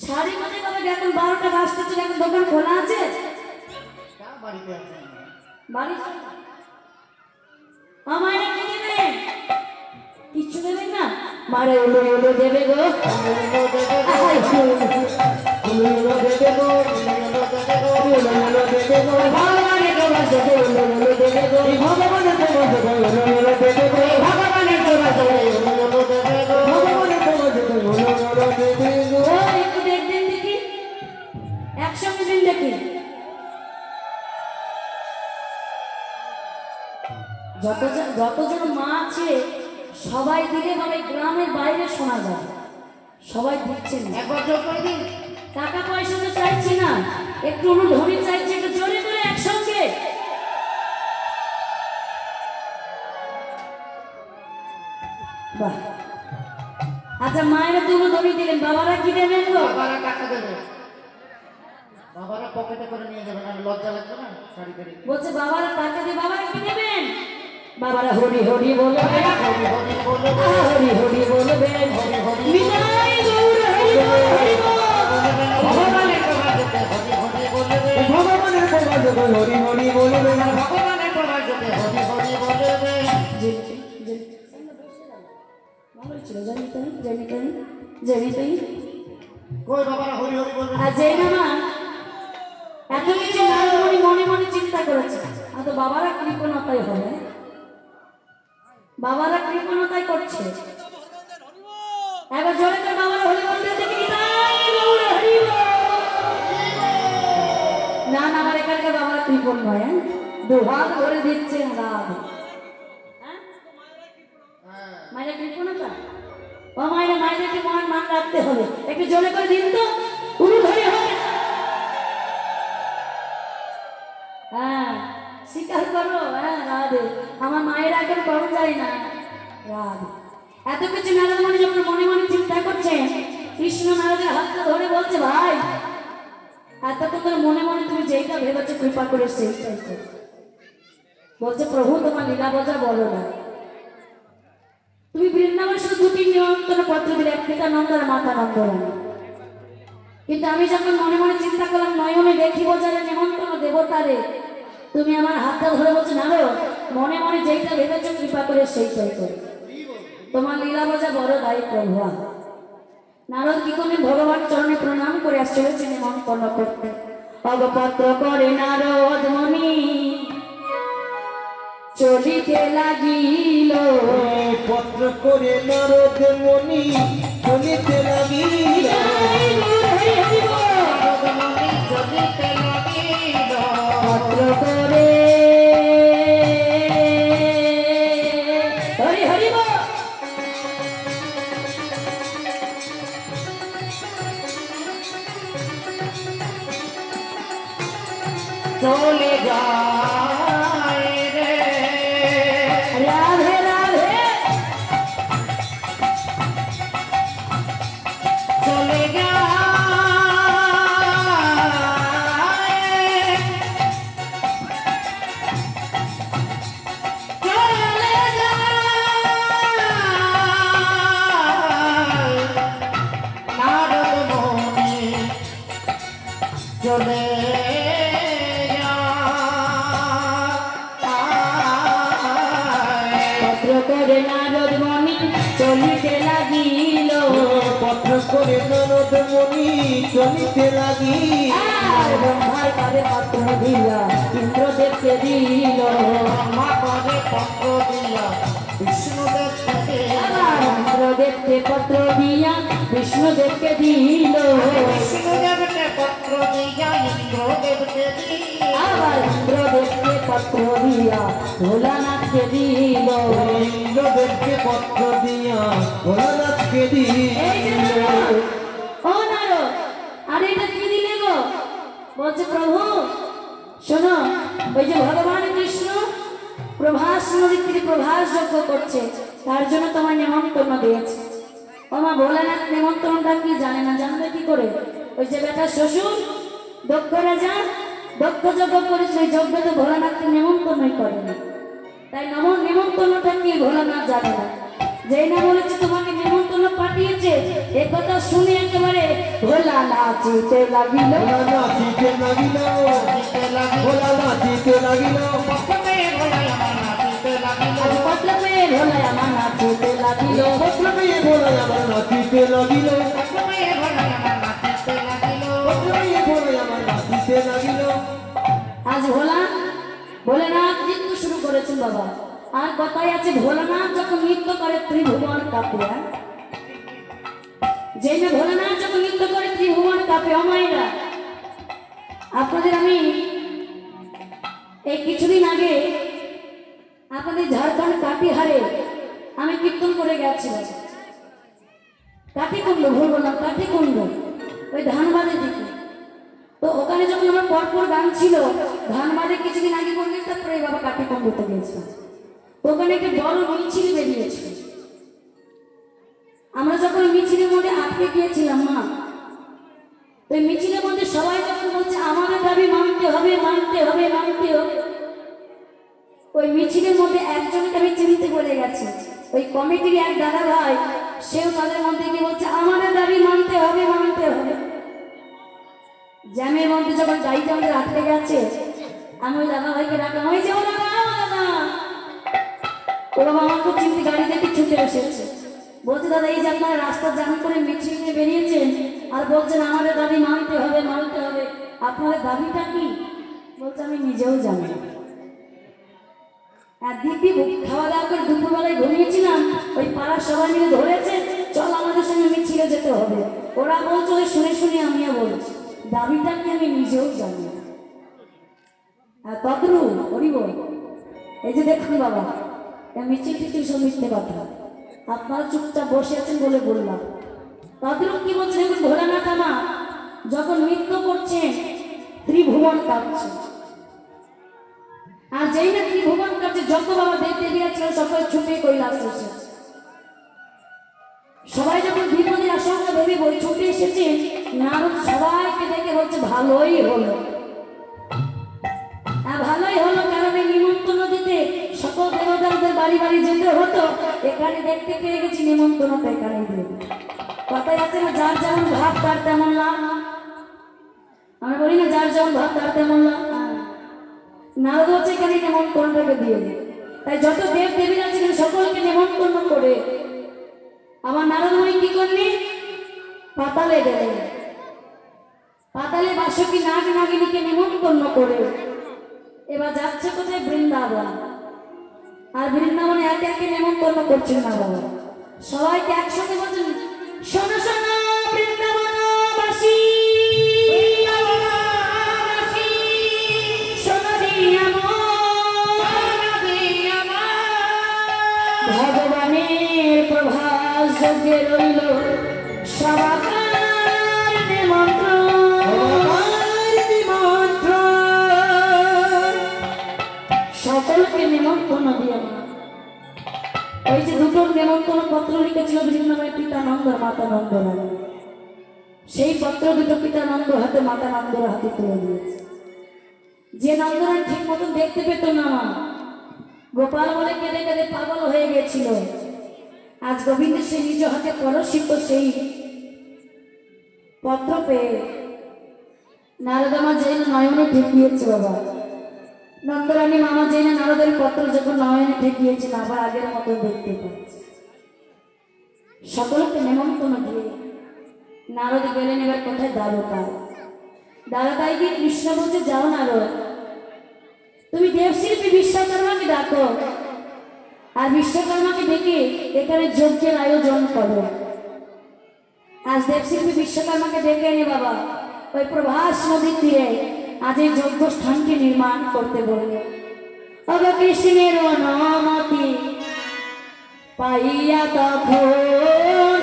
শাড়ি কোথায় পাবেন? এখন 12টা বাজতেছে, এখন দোকান খোলা আছে? তা বাড়িতে আছে আমার। বাড়ি মায়েরা কি দেবেন? কিচ্ছু দেবেন না? মারে ওলো ওলো দেবে গো, আহাই, উলো দেবে গো উলো দেবে গো ভগবানের প্রভাসযোগে ওলো ওলো দেবে গো, এই ভগবানের প্রভাস জয় উলো দেবে গো ভগবানের প্রভাসযোগে ভগবানের প্রভাস জয় উলো দেবে গো ও একটু দেখবেন দেখি, একসঙ্গে দিন দেখি। যতজন মা আছে সবাই দিলে হবে, গ্রামের বাইরে শোনা যাবে, সবাই দিচ্ছে না। একবার যোগ করে দিন। টাকা পয়সা তো চাইছি না, একটু অনুধ্বনি চাইছি, একটু জোরে করে একসঙ্গে। বাহ। আচ্ছা মায়েরা তো অনুধ্বনি দিলেন, বাবারা কি দেবেন গো? বাবারা টাকা দেবে, বাবারা পকেটে করে নিয়ে যাবেন, আর লজ্জা লাগবে না শাড়ি টাড়ি। বলছে বাবারা টাকা দিয়ে, বাবারা কি দেবেন? বাবারা হরি হরি বলবেন, হরি হরি বলবে, হরি হরি বলবেন, বিদায় গৌর হরি বল, হরি বল। ভগবানের প্রভাতে হরি হরি বলবে, ভগবানের প্রভাস জয় হরি হরি বলবে ভগবানের প্রভাতে হরি হরি বলবে। ভালোই ছিল, জানি তাই, জানি তাই, জানি তাই। কই বাবারা হরি হরি বলবে। আর যেই না মা এত কিছু নারদমণি মনে মনে চিন্তা করেছে, আর তো বাবারা কৃপণতাই হবে, বাবারা কৃপণতাই করছে। একবার জোরে করে বাবারা হরি বলতে দেখি, বিদায় গৌর হরি বল। না না, আমার এখানকার বাবারা কৃপণ নয়, হ্যাঁ, দুহাত ধরে দিচ্ছেন রাত। মায়েরা কৃপণতা, ও মায়েরা, মায়েদেরকে মহান মান রাখতে হবে, একটু জোরে করে দিন তো, উরু ধরে হবে। হ্যাঁ স্বীকার করো, হ্যাঁ রাধে, আমার মায়েরা এখন কম যায় না রাধে। এত কিছু নারদমণি যখন মনে মনে চিন্তা করছেন, কৃষ্ণ নারদের হাতটা ধরে বলছে, ভাই এতক্ষণ ধরে মনে মনে তুমি যেইটা ভেবেছো কৃপা করে সেইটাই করো। বলছে, প্রভু তোমার লীলা বজা বলো না। তুমি বৃন্দাবন শুধু দুটি নিমন্ত্রণ পত্র দিলে, একটা নন্দ আর মাতা নন্দরানী। কিন্তু আমি যখন মনে মনে চিন্তা করলাম, নয়নে দেখিব যারা নিমন্ত্রণ দেবতারে, তুমি আমার হাতটা ধরে বলছো, নারদ মনে মনে যেইটা ভেবেছো কৃপা করে সেইটাই করো, তোমার লীলা বজা বড় দায়ী প্রভু। নারদ কি করলেন, ভগবান চরণে প্রণাম করে আর চলেছে নিমন্ত্রণ করতে। অগপত্র করে নারদ মুনি চলিতে লাগিল, পত্র করে নারদ মুনি চলিতে লাগিল। মনি চলিতে লাগিল। পত্র করে হরি হরি বল। চলে যায় রে রাধে রাধে। চলে যায় চলে যায় নারদ মুনি চলে পত্র করে নারদ মুনি চলিতে লাগিল, পত্র করে নারদ মুনি চলিতে লাগিল। আর ব্রহ্মার কারে পত্র দিলা ইন্দ্রদেবকে দিল, ব্রহ্মা করে পত্র দিয়া বিষ্ণুদেবকে আবার ইন্দ্রদেবকে পত্র দিয়া বিষ্ণুদেবকে দিল, বিষ্ণুদেবকে পত্র দিয়া ইন্দ্রদেবকে দিয়া আবার ইন্দ্রদেবকে পত্র দিয়া ভোলানাথকে দিল। ইন্দ্রদেবকে পত্র দিয়া ভোলানাথকে দিল। এই যে নারদ, ও নারদ, আরে এটা কি দিলে গো? বলছে, প্রভু শোনো, ওই যে ভগবান কৃষ্ণ প্রভাস নদীর থেকে প্রভাস যজ্ঞ করছে, তার জন্য তোমার নিমন্ত্রণ দিয়েছে। ও মা, ভোলানাথ নিমন্ত্রণটা কি জানে না, জানবে কি করে? ওই যে বেটা শ্বশুর দক্ষ রাজা দক্ষ যজ্ঞ করেছে, ওই যজ্ঞ তো ভোলানাথকে নিমন্ত্রণই করেনি, তাই নিমন্ত্রণটা কি ভোলানাথ জানে না। যেই না বলেছে তোমাকে নিমন্ত্রণ পাঠিয়েছে, এ কথা শুনে একেবারে ভোলা নাচিতে লাগিল, নাচিতে লাগিল, নাচিতে লাগিল ভোলা নাচিতে লাগিল। পত্রে ভোলাই আমার নাচিতে লাগিল আজ পত্র পেয়ে ভোলা আমার নাচিতে লাগিল, পত্র পেয়ে ভোলাই আমার নাচিতে লাগিল। পত্রে ভোলাই আমার নাচিতে লাগিল পত্র পেয়ে ভোলাই আমার নাচিতে লাগিল। আজ ভোলানাথ নৃত্য শুরু করেছেন বাবা। আর কথাই আছে, ভোলানাথ যখন নৃত্য করে ত্রিভুবন কাঁপে। যেই না ভোলানাথ যখন নৃত্য করে ত্রিভুবন কাঁপে। অমাইরা, আপনাদের আমি এই কিছুদিন আগে আপনাদের ঝাড়খণ্ড কাটিহারে আমি কীর্তন করে গেছিলাম। কাঠিকুণ্ড, ভুল বললাম, কাঠিকুণ্ড, ওই ধানবাদের দিকে। তো ওখানে যখন আমার পরপর গান ছিল, ধানবাদে কিছুদিন আগে বললেন, তারপরে বাবা কাঠিকুণ্ডতে গিয়েছিলাম। ওখানে একটা বড় মিছিল বেরিয়েছিল। আমরা যখন মিছিলের মধ্যে আটকে গিয়েছিলাম মা, ওই মিছিলের মধ্যে সবাই যখন বলছে আমাদের দাবি মানতে হবে, মানতে হবে, মানতে হবে, ওই মিছিলের মধ্যে একজনকে আমি চিনতে বলে গেছি, ওই কমিটির এক দাদা ভাই, সেও তাদের মধ্যে গিয়ে বলছে আমাদের দাবি মানতে হবে, মানতে হবে। জ্যামের মধ্যে যখন গাড়িটা আমাদের আটকে গেছে, আমি ওই দাদা ভাইকে ডাকলাম, ওই যে ও দাদা, ও দাদা। ও বাবা আমার খুব চিন্তি, গাড়ি থেকে ছুটে এসেছে। বলছে, দাদা এই যে আপনারা রাস্তা জ্যাম করে মিছিল নিয়ে বেরিয়েছেন আর বলছেন আমাদের দাবি মানতে হবে, মানতে হবে, আপনাদের দাবিটা কি? বলছে, আমি নিজেও জানি না। আর দিব্যি খাওয়া দাওয়া করে দুপুরবেলায় ঘুমিয়েছিলাম, ওই পাড়ার সবাই মিলে ধরেছে, চল আমাদের সঙ্গে মিছিলে যেতে হবে। ওরা বলছে, ওই শুনে শুনে আমিও বলছি, দাবিটা কি আমি নিজেও জানি না। আর তদ্রু হরিব, এই যে দেখুন বাবা, মিছিল টিছিল সব মিথ্যে কথা, আপনারা চুপচাপ বসে আছেন বলে বললাম। তদ্রু কি বলছে দেখুন, ভোলানাথ আমার যখন নৃত্য করছেন ত্রিভুবন কাঁপছে। আর যেই না ত্রিভুবন কাছে যত বাবা দেব দেবীরা ছিল সকলে ছুটে কৈলাস এসেছে। সবাই যখন বিপদের আশঙ্কা দেবী বই ছুটে এসেছেন। নারদ সবাইকে দেখে বলছে ভালোই হলো। ভালোই হলো, কারণ এই নিমন্ত্রণ দিতে সকল দেবতাদের বাড়ি বাড়ি যেতে হতো, এখানে দেখতে পেয়ে গেছি নিমন্ত্রণটা এখানে দিয়ে। কথাই আছে না, যার যেমন ভাব তার তেমন লাভ। আমরা বলি না যার যেমন ভাব তার তেমন লাভ। নারদ হচ্ছে এখানে নিমন্ত্রণটাকে দিয়ে দেয়। তাই যত দেব দেবীরা ছিলেন সকলকে নিমন্ত্রণ করে আমার নারদমণি কি করলেন? পাতালে গেলেন। পাতালে বাসুকী নাগ নাগিনীকে নিমন্ত্রণ করে এবার যাচ্ছে কোথায়? বৃন্দাবন। আর বৃন্দাবনে একে একে নিমন্ত্রণ করছেন না বাবা, সবাইকে একসাথে বলছেন শোনো শোনো বৃন্দাবনবাসী, শোনো দিয়া ভগবানের প্রভাস যজ্ঞে রইল সবাকার নিমন্ত্রণ, সকলকে নিমন্ত্রণ দিয়ে ওই যে দুটো নিমন্ত্রণ পত্র লিখেছিল বৃন্দাবনের পিতা নন্দ মাতা নন্দরানী, সেই পত্র দুটো পিতা নন্দ হাতে মাতা নন্দর হাতে তুলে দিয়েছে। যে নন্দরানী ঠিক মতন দেখতে পেত না, গোপাল বলে কেঁদে কেঁদে পাগল হয়ে গেছিল, আজ গোবিন্দ সে নিজ হাতে পরশিত সেই পত্র পেয়ে নারদমা যেন নয়নে ঠেকিয়েছে। বাবা নন্দরানী মামা যেন নারদের পত্র যখন নয়নে ঠেকিয়েছেন আবার আগের মতো দেখতে পাচ্ছে। সকলকে নেমন্তন্ন দিয়ে নারদ গেলেন এবার কোথায়? দ্বারকায়। দ্বারকায় গিয়ে কৃষ্ণ বলছে যাও নারদ, তুমি দেবশিল্পী বিশ্বকর্মাকে ডাকো, আর বিশ্বকর্মাকে ডেকে এখানে যজ্ঞের আয়োজন করো। আজ দেবশিল্পী বিশ্বকর্মাকে ডেকে এনে বাবা ওই প্রভাস নদীর তীরে আজ এই যজ্ঞ স্থানটি নির্মাণ করতে বললে। অগ কৃষ্ণের অনুমতি পাইয়া তখন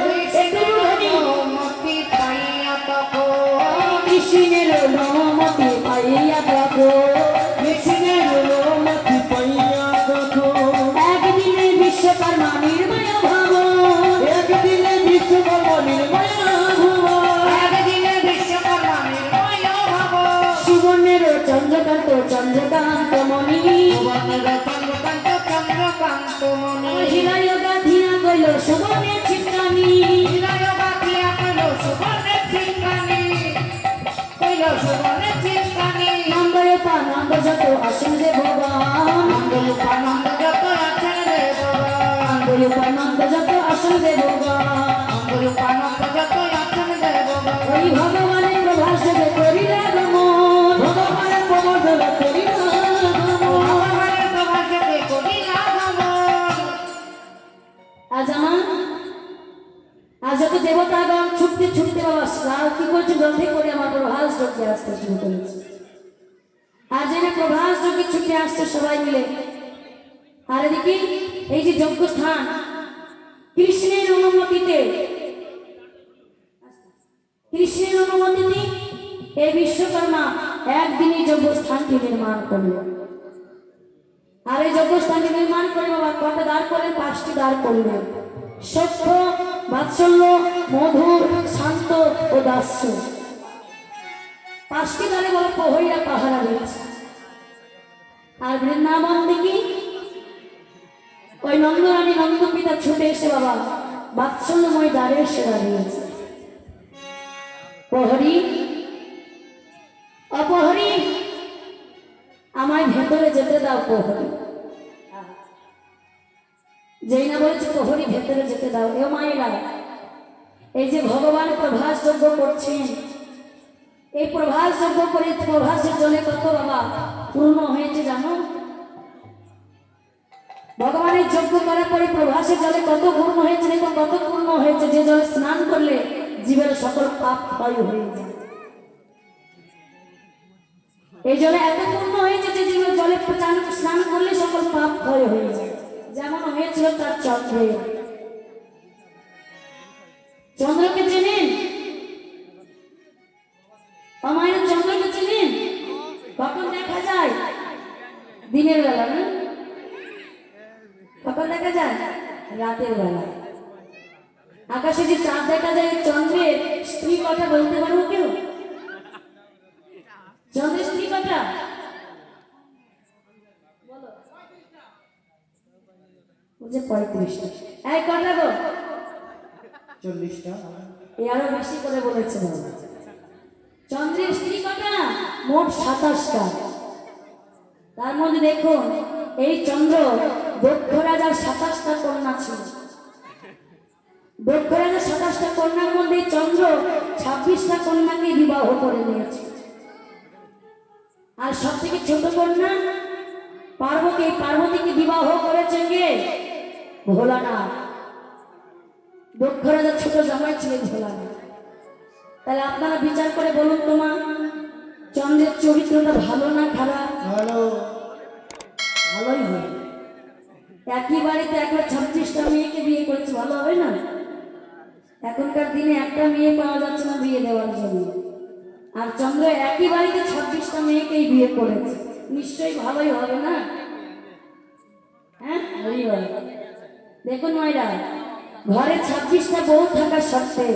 কৃষ্ণের অনুমতি পাইয়া তখন একদিনে বিশ্বকর্মা নির্ময় ভবন, একদিনে বিশ্বকর্মা নির্ময় সুবর্ণের চন্দ্রকান্ত চন্দ্রকান্ত মণি, হীরায় গাঁথিয়া কইল সুবর্ণের ছিটকানি, নন্দরূপা নন্দ যত আসেন রে ভগবান, নন্দরূপা নন্দ যত আসেন রে ভগবান, ওই ভগবানের প্রভাস যোগে করিলে আগমন, ভগবানের প্রবর্ধন করি না আজ যত দেবতাগণ ছুটতে ছুটতে বাবা কি করছে? রথে করে আমার প্রভাস যজ্ঞে আসতে শুরু করেছে। আর যেন প্রভাস যজ্ঞে ছুটে আসছে সবাই মিলে। আর এদিকে এই যে যজ্ঞ স্থান কৃষ্ণের অনুমতিতে এই বিশ্বকর্মা একদিনই যজ্ঞ স্থানটি নির্মাণ করল। আর এই যজ্ঞ স্থানটি নির্মাণ করে বাবা কটা দাঁড় করলেন? 5টি দাঁড় করলেন। সত্য, বাৎসল্য, মধুর, শান্ত ও দাস্য, 5টি দাঁড়ে বলে প্রহরীরা পাহারা দিয়েছে। আর বৃন্দাবন দেখি ওই নন্দরানী নন্দপিতা ছুটে এসে বাবা বাৎসল্যময় দ্বারে এসে দাঁড়িয়েছে। প্রহরী, অপহরী, আমায় ভেতরে যেতে দাও। প্রহরী যেই না বলেছে প্রহরী ভেতরে যেতে দাও। এ মায়েরা, এই যে ভগবান প্রভাস যজ্ঞ করছেন, এই প্রভাস যজ্ঞ করে প্রভাসের জলে কত বাবা পূর্ণ হয়েছে জানো? ভগবানের যজ্ঞ করার পরে প্রভাসের জলে কত পূর্ণ হয়েছে, দেখো কত পূর্ণ হয়েছে। যে জলে স্নান করলে জীবের সকল পাপ ক্ষয় হয়ে যায়। এই জলে এত পূর্ণ হয়েছে যে জীবের জলে স্নান করলে সকল পাপ ক্ষয় হয়ে যায়। যেমন হয়েছিল তার চন্দ্রে। চন্দ্রকে চেনেন? আমার চন্দ্রকে চেনেন? কখন দেখা যায়? দিনের বেলা না? কখন দেখা যায়? রাতের বেলা। আকাশে যে চাঁদ দেখা যায়, চন্দ্রের স্ত্রী কটা বলতে পারবো কেউ? চন্দ্রের স্ত্রী কটা? বলছে 35টা। এই কটা গো? 40টা। এই আরো বেশি করে বলেছে বাবা। চন্দ্রের স্ত্রী কটা? মোট 27টা। তার মধ্যে দেখুন, এই চন্দ্র দক্ষ রাজার 27টা কন্যা ছিল। দক্ষ রাজার 27টা কন্যার মধ্যে চন্দ্র 26টা কন্যাকে বিবাহ করে নিয়েছে। আর সব থেকে ছোট কন্যা পার্বতী, পার্বতীকে বিবাহ করেছে কে? ভোলানাথ। দক্ষ রাজার ছোট জামাই ছিলেন ভোলানাথ। তাহলে আপনারা বিচার করে বলুন তোমার চন্দ্রের চরিত্রটা ভালো না খারাপ? ভালো। ভালোই হয়। একই বাড়িতে একবার 26টা মেয়েকে বিয়ে করেছে, ভালো হবে না? এখনকার দিনে একটা মেয়ে পাওয়া যাচ্ছে না বিয়ে দেওয়ার জন্য, আর চন্দ্র একই বাড়িতে 26টা মেয়েকেই বিয়ে করেছে, নিশ্চয়ই ভালোই হবে না? হ্যাঁ, ভালোই হবে। দেখুন মায়েরা, ঘরে 26টা বউ থাকার সত্ত্বে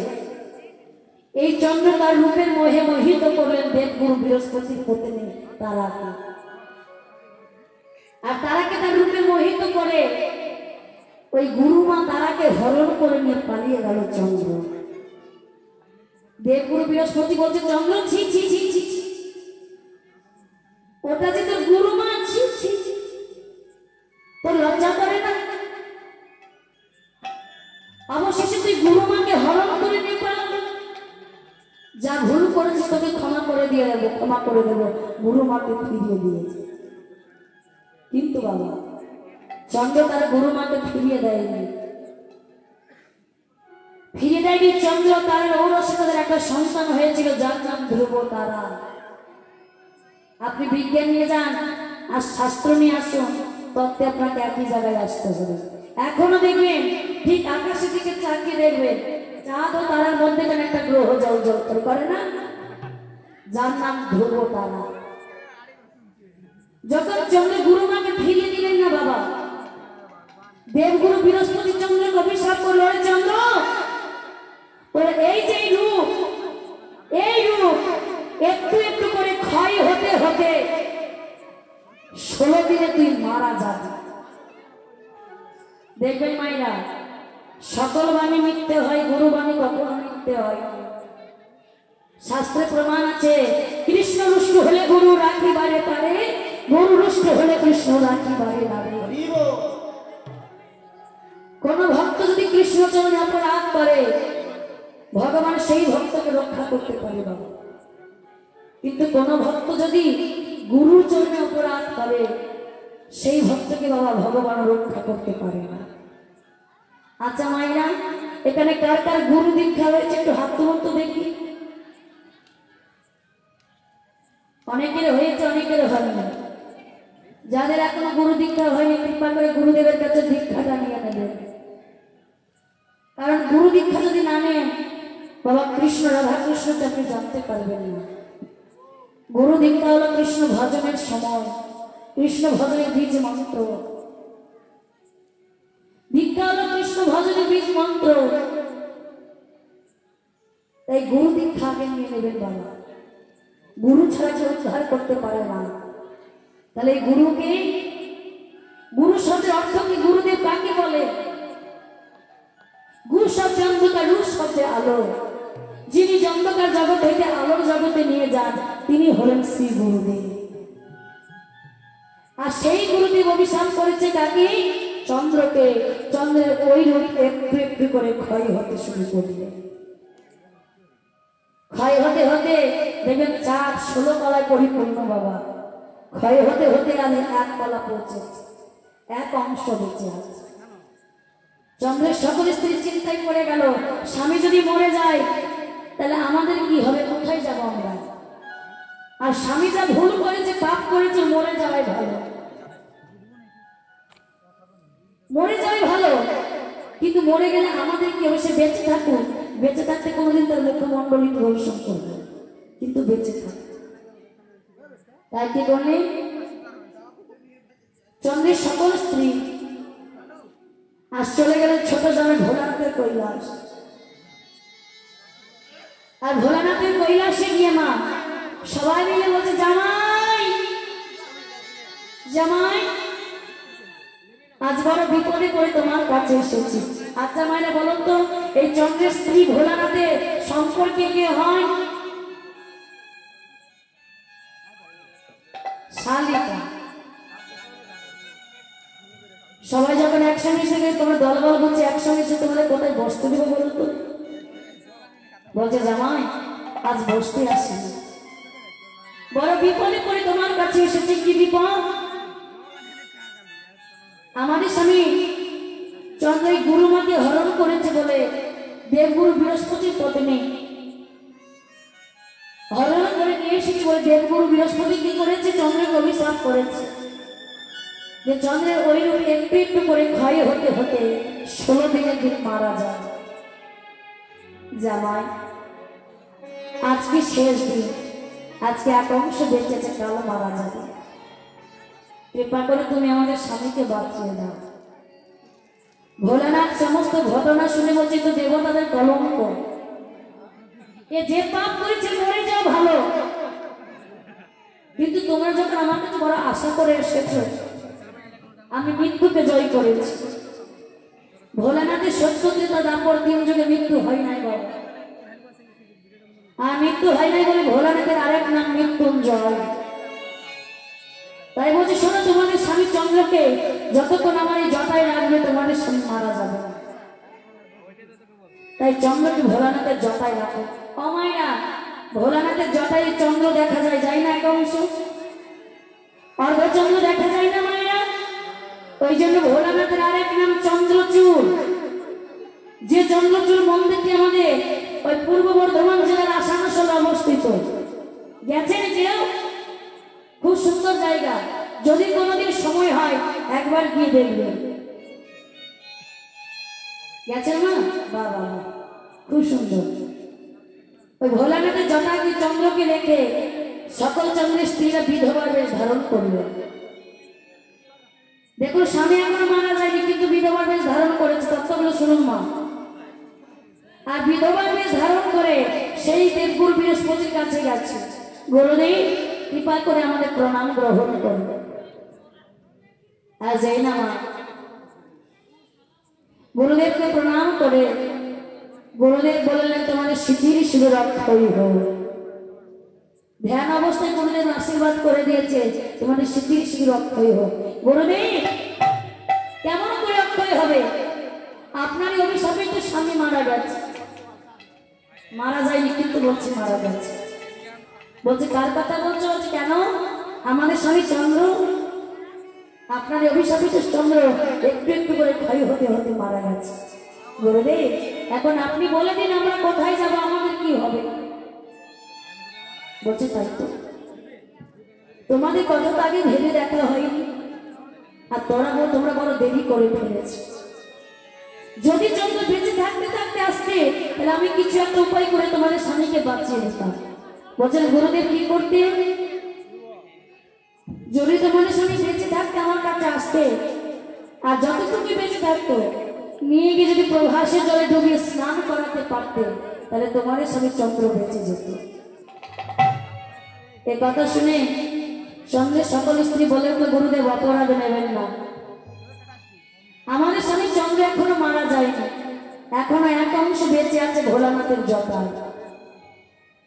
এই চন্দ্র তার রূপের মোহে মোহিত করলেন দেবগুরু বৃহস্পতির পত্নী তারাকে। আর তারাকে তার রূপে মোহিত করে ওই গুরুমা তারাকে হরণ করে নিয়ে পালিয়ে গেল চন্দ্র। দেবগুরু বৃহস্পতি বলছে, চন্দ্র ছি ছি ছি ছি, ওটা যে তোর গুরুমা, ছি ছি, তোর লজ্জা করে না? অবশেষে তুই গুরুমাকে হরণ করে নিয়ে পালালি। যা ভুল করেছে তোকে ক্ষমা করে দিয়ে দেবো, ক্ষমা করে দেবো। গুরুমাকে ফিরিয়ে দিয়েছে। কিন্তু বাবা, চন্দ্র তার গুরুমাকে ফিরিয়ে দেয়নি। ফিরিয়ে দেয়নি চন্দ্র। তার ঔরসে তাদের একটা সন্তান হয়েছিল, যার নাম ধ্রুব তারা। আপনি বিজ্ঞান নিয়ে যান আর শাস্ত্র নিয়ে আসুন, তত্ত্বে আপনাকে একই জায়গায় আসতে হবে। এখনো দেখবেন, ঠিক আকাশের দিকে তাকিয়ে দেখবেন, চাঁদ ও তারার মধ্যে যেন একটা গ্রহ জল জল করে না, যার নাম ধ্রুব তারা। যখন চন্দ্র গুরুমাকে ফিরিয়ে দিলেন না বাবা, দেবগুরু বৃহস্পতি চন্দ্রকে অভিশাপ করল, চন্দ্র তোর এই যে রূপ, এই রূপ একটু একটু করে ক্ষয় হতে হতে 16 দিনে তুই মারা যাবি। দেখবেন মাইরা, সকল বাণী মিথ্যে হয়, গুরু বাণী কখনো মিথ্যে হয়। শাস্ত্রে প্রমাণ আছে, কৃষ্ণ রুষ্ট হলে গুরু রাখিবারে পারে, গুরু রুষ্ট হলে কৃষ্ণ রাখিবারে পারে। কোন ভক্ত যদি কৃষ্ণচরণে অপরাধ করে, ভগবান সেই ভক্তকে রক্ষা করতে পারে বাবা। কিন্তু কোন ভক্ত যদি গুরুর চরণে অপরাধ করে, সেই ভক্তকে বাবা ভগবান রক্ষা করতে পারে না। আচ্ছা মাইরা, এখানে কার কার গুরু দীক্ষা হয়েছে একটু হাত তুলুন তো দেখি। অনেকের হয়েছে, অনেকের হয়নি। যাদের এখনো গুরু দীক্ষা হয়নি, কৃপা করে গুরুদেবের কাছে দীক্ষাটা নিয়ে নেবেন। কারণ গুরু দীক্ষা যদি না নেন বাবা, কৃষ্ণ রাধা কৃষ্ণকে আপনি জানতে পারবেন না। গুরু দীক্ষা হলো কৃষ্ণ ভজনের সময়, কৃষ্ণ ভজনের বীজ মন্ত্র। দীক্ষা হলো কৃষ্ণ ভজনের বীজ মন্ত্র। তাই গুরু দীক্ষা আগে নিয়ে নেবেন বাবা। গুরু ছাড়া কেউ উদ্ধার করতে পারে না। তাহলে এই গুরুকে, গুরু শব্দের অর্থ কি? গুরুদেব কাকে বলে? গুরু শব্দে অন্ধকার, রূপ শব্দে আলো। যিনি অন্ধকার জগৎ হইতে আলোর জগতে নিয়ে যান, তিনি হলেন শ্রী গুরুদেব। আর সেই গুরুদেব অভিশাপ করেছে কাকে? চন্দ্রকে। চন্দ্রের ওই রূপ একটু একটু করে ক্ষয় হতে শুরু করবে। ক্ষয় হতে হতে দেখবেন চাঁদ 16 কলায় পরিপূর্ণ বাবা। ক্ষয় হতে হতে আজ 1 কলা পৌঁছেছে, এক অংশ বেঁচে আছে। চন্দ্রের সকল স্ত্রী চিন্তায় পড়ে গেল, স্বামী যদি মরে যায় তাহলে আমাদের কি হবে, কোথায় যাব আমরা? আর স্বামী যা ভুল করেছে, পাপ করেছে, মরে যাওয়াই ভালো, মরে যাওয়াই ভালো। কিন্তু মরে গেলে আমাদের কি হবে? সে বেঁচে থাকুক, বেঁচে থাকতে কোনোদিন তার মুখমণ্ডলী প্রদর্শন করবে, কিন্তু বেঁচে থাক। তাই কি করলে চন্দ্রের সকল স্ত্রী আজ চলে গেলেন ছোট জামে ভোলানাথের কৈলাস। আর ভোলানাথের কৈলাসে গিয়ে মা সবাই মিলে বলছে, জামাই জামাই আজ বড় বিপদে পড়ে তোমার কাছে এসেছি। আচ্ছা মায়েরা বলুন তো, এই চন্দ্রের স্ত্রী ভোলানাথের সম্পর্কে কে হয়? শালিকা। সবাই যখন একসঙ্গে এসে গেছে, তোমরা দলবল বলছে একসঙ্গে এসে তোমাদের কোথায় বসতে দেবো বলুন তো? বলছে, জামাই আজ বসতে আসি, বড় বিপদে পড়ে তোমার কাছে এসেছে। কি বিপদ? আমাদের স্বামী চন্দ্র গুরুমাকে হরণ করেছে বলে দেবগুরু বৃহস্পতির পত্নী হরণ করে নিয়ে এসেছে বলে দেবগুরু বৃহস্পতি কি করেছে? চন্দ্রকে অভিশাপ করেছে যে চন্দ্রের ওই রূপ একটু একটু করে ক্ষয় হতে হতে 16 দিনের দিন মারা যায়। জামাই আজকে শেষ দিন, আজকে এক অংশ বেঁচেছে, কাল মারা যাবে, কৃপা করে তুমি আমাদের স্বামীকে বাঁচিয়ে দাও। ভোলানাথ সমস্ত ঘটনা শুনে বলছে, তো দেবতাদের কলঙ্ক, এ যে পাপ করেছে মরে যাও ভালো, কিন্তু তোমরা যখন আমার কাছে বড় আশা করে এসেছো, আমি মৃত্যুকে জয় করেছি। ভোলানাথের সত্যতা দাপর 3 যুগে মৃত্যু হয় নাই বাবা, আর মৃত্যু হয় নাই বলে ভোলানাথের আরেক নাম মৃত্যুঞ্জয়। তাই বলছি, শোনো, তোমাদের স্বামী চন্দ্রকে যতক্ষণ আমার এই জটায় রাখবে তোমাদের স্বামী মারা যাবে, তাই চন্দ্রকে ভোলানাথের জটায় রাখো। অমাইয়া ভোলানাথের জটায় চন্দ্র দেখা যায়, যায় না? এক অংশ অর্ধচন্দ্র দেখা যায় না মায়েরা? ওই জন্য ভোলানাথের আরেক নাম চন্দ্রচূড়। যে চন্দ্রচূড় মন্দিরটি আমাদের ওই পূর্ব বর্ধমান জেলার আসানসোলে অবস্থিত, গেছেন কেউ? খুব সুন্দর জায়গা, যদি কোনোদিন সময় হয় একবার গিয়ে দেখবেন। গেছেন না? বাবা খুব সুন্দর। ওই ভোলানাথের জটাকে চন্দ্রকে রেখে সকল চন্দ্রের স্ত্রীরা বিধবার বেশ ধারণ করবে। দেখুন, স্বামী এখনো মারা যায়নি কিন্তু বিধবার বেশ ধারণ করেছে, তত্ত্বগুলো শুনুন মা। আর বিধবার বেশ ধারণ করে সেই দেবগুরু বৃহস্পতির কাছে গেছে, গুরুদেব কৃপা করে আমাদের প্রণাম গ্রহণ করবে। আর যাই না মা, গুরুদেবকে প্রণাম করে গুরুদেব বললেন, তোমাদের সিদ্ধির শিবির অক্ষয় হোক। ধ্যান অবস্থায় গুরুদেব আশীর্বাদ করে দিয়েছে, তোমাদের সিদ্ধির শিবির অক্ষয় হোক। গুরুদেব কেমন করে অক্ষয় হবে? আপনারই অভিশাপে তো স্বামী মারা গেছে। মারা যায়নি কিন্তু বলছে মারা গেছে। বলছে কার কথা বলছো? কেন? আমাদের স্বামী চন্দ্র, আপনার অভিশাপিত চন্দ্র একটু একটু করে ক্ষয় হতে হতে মারা গেছে। গুরুদেব এখন আপনি বলে দিন আমরা কোথায় যাব, আমাদের কি হবে? বলছে তাই তো, তোমাদের কথা তো আগে ভেবে দেখা হয়নি, আর তোমরা বড় দেরি করে ফেলেছো। যদি চন্দ্র বেঁচে থাকতে থাকতে আসতে, তাহলে আমি কিছু একটা উপায় করে তোমাদের স্বামীকে বাঁচিয়ে দিতাম। বলছেন গুরুদেব কি করতে? যদি তোমাদের স্বামী বেঁচে থাকতে আমার কাছে আসতে, আর যতটুকু বেঁচে থাকতো নিয়ে গিয়ে যদি প্রভাসের জলে ডুবিয়ে স্নান করাতে পারতে, তাহলে তোমাদের স্বামী চন্দ্র বেঁচে যেত। এ কথা শুনে চন্দ্রের সকল স্ত্রী বলে উঠলো, গুরুদেব অপরাধ নেবেন না, আমাদের স্বামী চন্দ্র এখনো মারা যায়নি, এখনো এক অংশ বেঁচে আছে ভোলানাথের জটায়।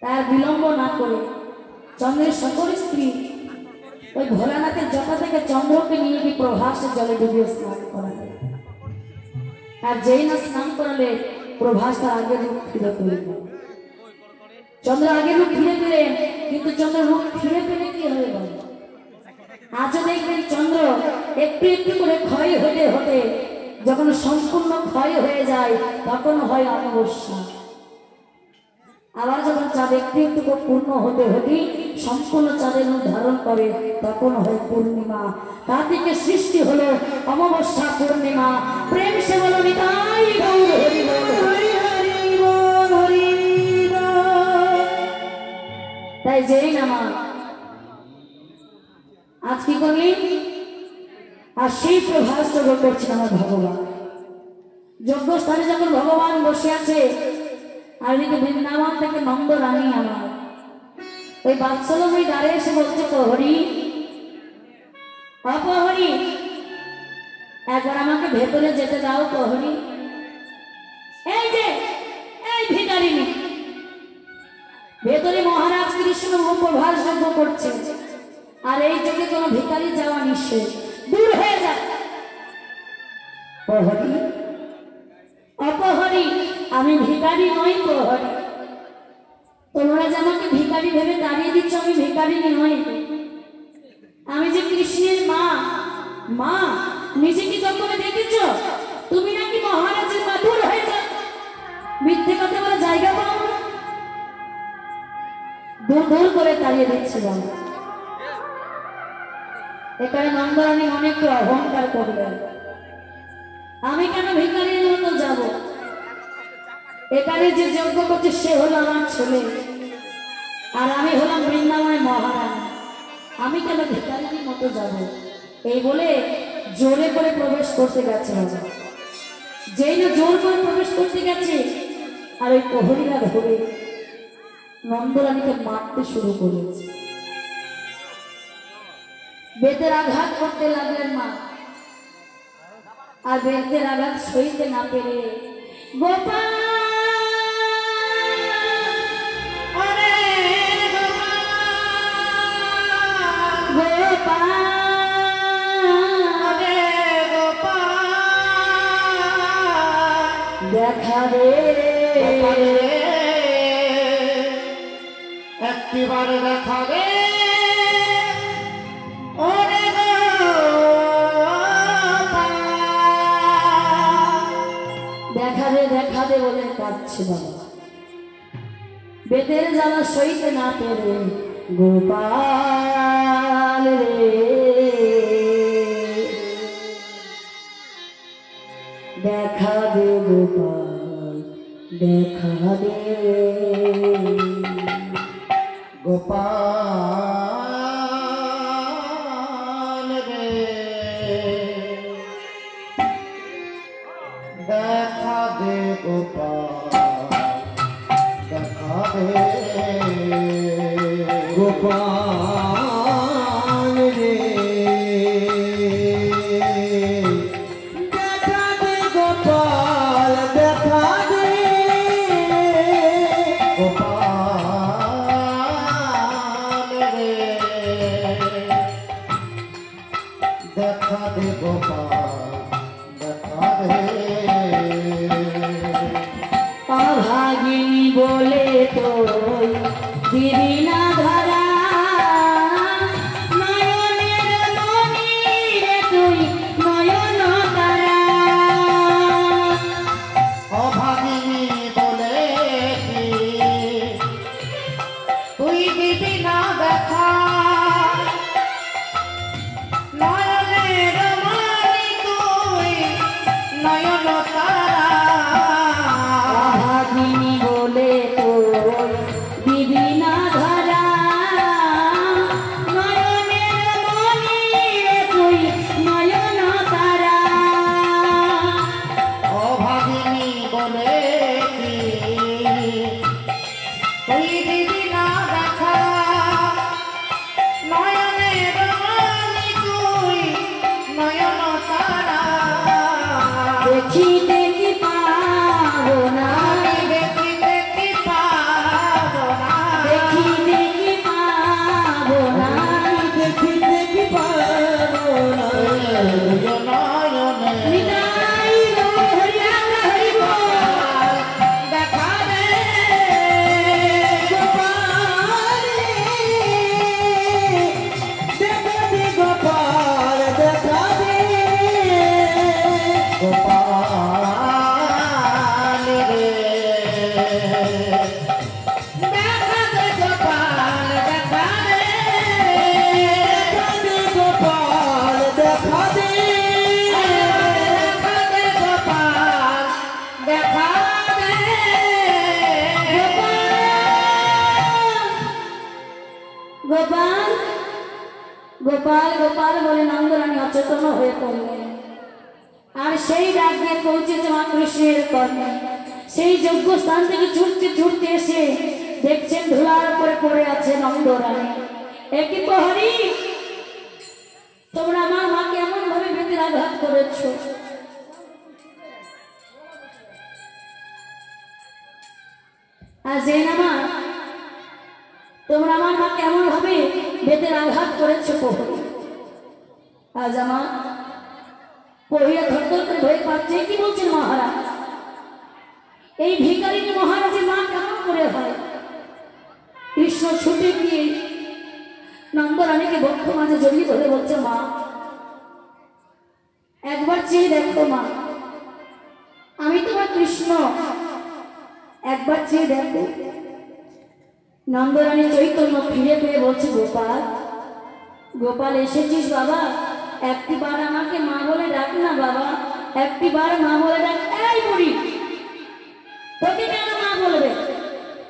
তার বিলম্ব না করে চন্দ্রের সকল স্ত্রী ওই ভোলানাথের জটা থেকে চন্দ্রকে নিয়ে গিয়ে প্রভাসের জলে ডুবিয়ে স্নান করাবে। আর যেই না স্নান করালে প্রভাস তার আগের রূপ ফিরে পেলেন। চন্দ্র আগের রূপ ফিরে পেলেন, কিন্তু চন্দ্র রূপ ফিরে পেলে কি হয়ে গেল? আজও দেখবেন চন্দ্র একটু একটু করে ক্ষয় হতে হতে যখন সম্পূর্ণ ক্ষয় হয়ে যায় তখন হয় অমাবস্যা। আবার যখন চাঁদ একটু একটু করে পূর্ণ হতে হতে সম্পূর্ণ চাঁদের রূপ ধারণ করে তখন হয় পূর্ণিমা। তার থেকে সৃষ্টি হলো অমাবস্যা পূর্ণিমা। প্রেম সে বলো নিতাই গৌর হরি বল, হরি হরি বল, হরি বল। তাই যেই নামা আজ কি করলি? আর সেই প্রভাস যজ্ঞ করছেন আমার ভগবান। যজ্ঞস্থানে যখন ভগবান বসে আছে, আর এদিকে বৃন্দাবন থেকে নন্দ রানী আমার ওই বাৎসলময়ী দাঁড়িয়ে এসে বলছে, প্রহরী অপহরী, একবার আমাকে ভেতরে যেতে দাও প্রহরী। এই যে এই ভিখারিনী ভেতরে মহারাজ কৃষ্ণ উপভাস যজ্ঞ করছে, আর এই যুগে কোনো ভিখারি যাওয়া নিষেধ, দূর হয়ে যায়। প্রহরী অপহরী, আমি ভিখারি নই প্রহরী। তোমরা যে আমাকে ভিখারি ভেবে দাঁড়িয়ে দিচ্ছ, আমি ভিখারি নই, আমি যে কৃষ্ণের মা। মা নিজে কি চোখে দেখেছ? তুমি নাকি মহারাজের মা, দূর হয়ে যাও, মিথ্যে কথা বলে জায়গা পাও না। দূর দূর করে তাড়িয়ে দিচ্ছে বাবা। এখানে নন্দরানী অনেক অহংকার করলেন, আমি কেন ভিখারির মতো যাব? এখানে যে যজ্ঞ করছে সে হলো আমার ছেলে, আর আমি হলাম বৃন্দাবনের মহারানী, আমি কেন ভিখারির মতো যাব? এই বলে জোরে করে প্রবেশ করতে গেছে বাবা। যেই না জোর করে প্রবেশ করতে গেছে, আর ওই প্রহরীরা ধরে নন্দরানীকে মারতে শুরু করেছে। বেতের আঘাত করতে লাগলেন মা, আর বেতের আঘাত সইতে না পেরে গোপাল দেখা রে, একটিবার দেখা রে, দেখা রে দেখা দে বলে কাঁদছে বাবা। বেতের জ্বালা সইতে না পেরে গোপাল রে দেখা দে গোপাল, দেখা দে গোপাল রে, দেখা দে গোপাল, দেখা দে গোপাল রে দেখা দে গোপাল, দেখা দে গোপাল রে, দেখা দে গোপাল, দেখা দে অভাগিনী বলে তোর দিবি না ধরা, নয়নের মনি রে তুই নয়ন তারা। অভাগিনী বলে কি তুই দিবি না দেখা, নয়নের মনি তুই নয়ন তারা। অভাগিনী বলে তোর দিবি না ধরা, নয়নের মনি রে তুই নয়ন তারা। অভাগিনী বলে কি তুই দিবি না দেখা, নয়নের মনি তুই নয়ন তারা। দেখিতে কি পাবো না, আমি দেখিতে কি পাবো না, দেখিতে কি পাবো না, দেখিতে কি পারবো না। নয়নে নিতাই গৌর হরি রাধা হরি বল। দেখা দে গোপাল রে দেখা দে গোপাল, দেখা দে গোপাল রে, দেখা দে গোপাল, দেখা দে, দেখা দে গোপাল, দেখা দে দেখা দে গোপাল, দেখা দে গোপাল গোপাল গোপাল বলে নন্দরানী অচেতন হয়ে পড়লেন। আর সেই ডাক দিয়ে পৌঁছেছে মা কৃষ্ণের কর্ণে। সেই যোগ্য স্থান থেকে ছুটতে ছুটতে এসে দেখছেন ধুলার উপরে পড়ে আছে নন্দরানী। একই প্রহরী, তোমরা আমার মাকে এমন ভাবে বেঁধে আঘাত করেছ, আর যে নামা তোমরা আমার মাকে এমন ভাবে বেঁধে আঘাত করেছো প্রহরী। আজ আমার পড়িয়া ধরধর করে ভয় পাচ্ছে। কি বলছেন মহারাজ? এই ভিখারিনী মহারাজের মা কেমন করে হয়? কৃষ্ণ ছুটে গিয়ে নন্দরানীকে বক্ষ মাঝে জড়িয়ে ধরে বলছে, মা একবার চেয়ে দেখো মা, আমি তোমার কৃষ্ণ, একবার চেয়ে দেখো। নন্দরানী চৈতন্য ফিরে পেয়ে বলছে, গোপাল গোপাল এসেছিস বাবা, একটি বার আমাকে মা বলে ডাক না বাবা, একটি বার মা বলে ডাক। এই বুড়ি, তোকে কেন মা বলবে?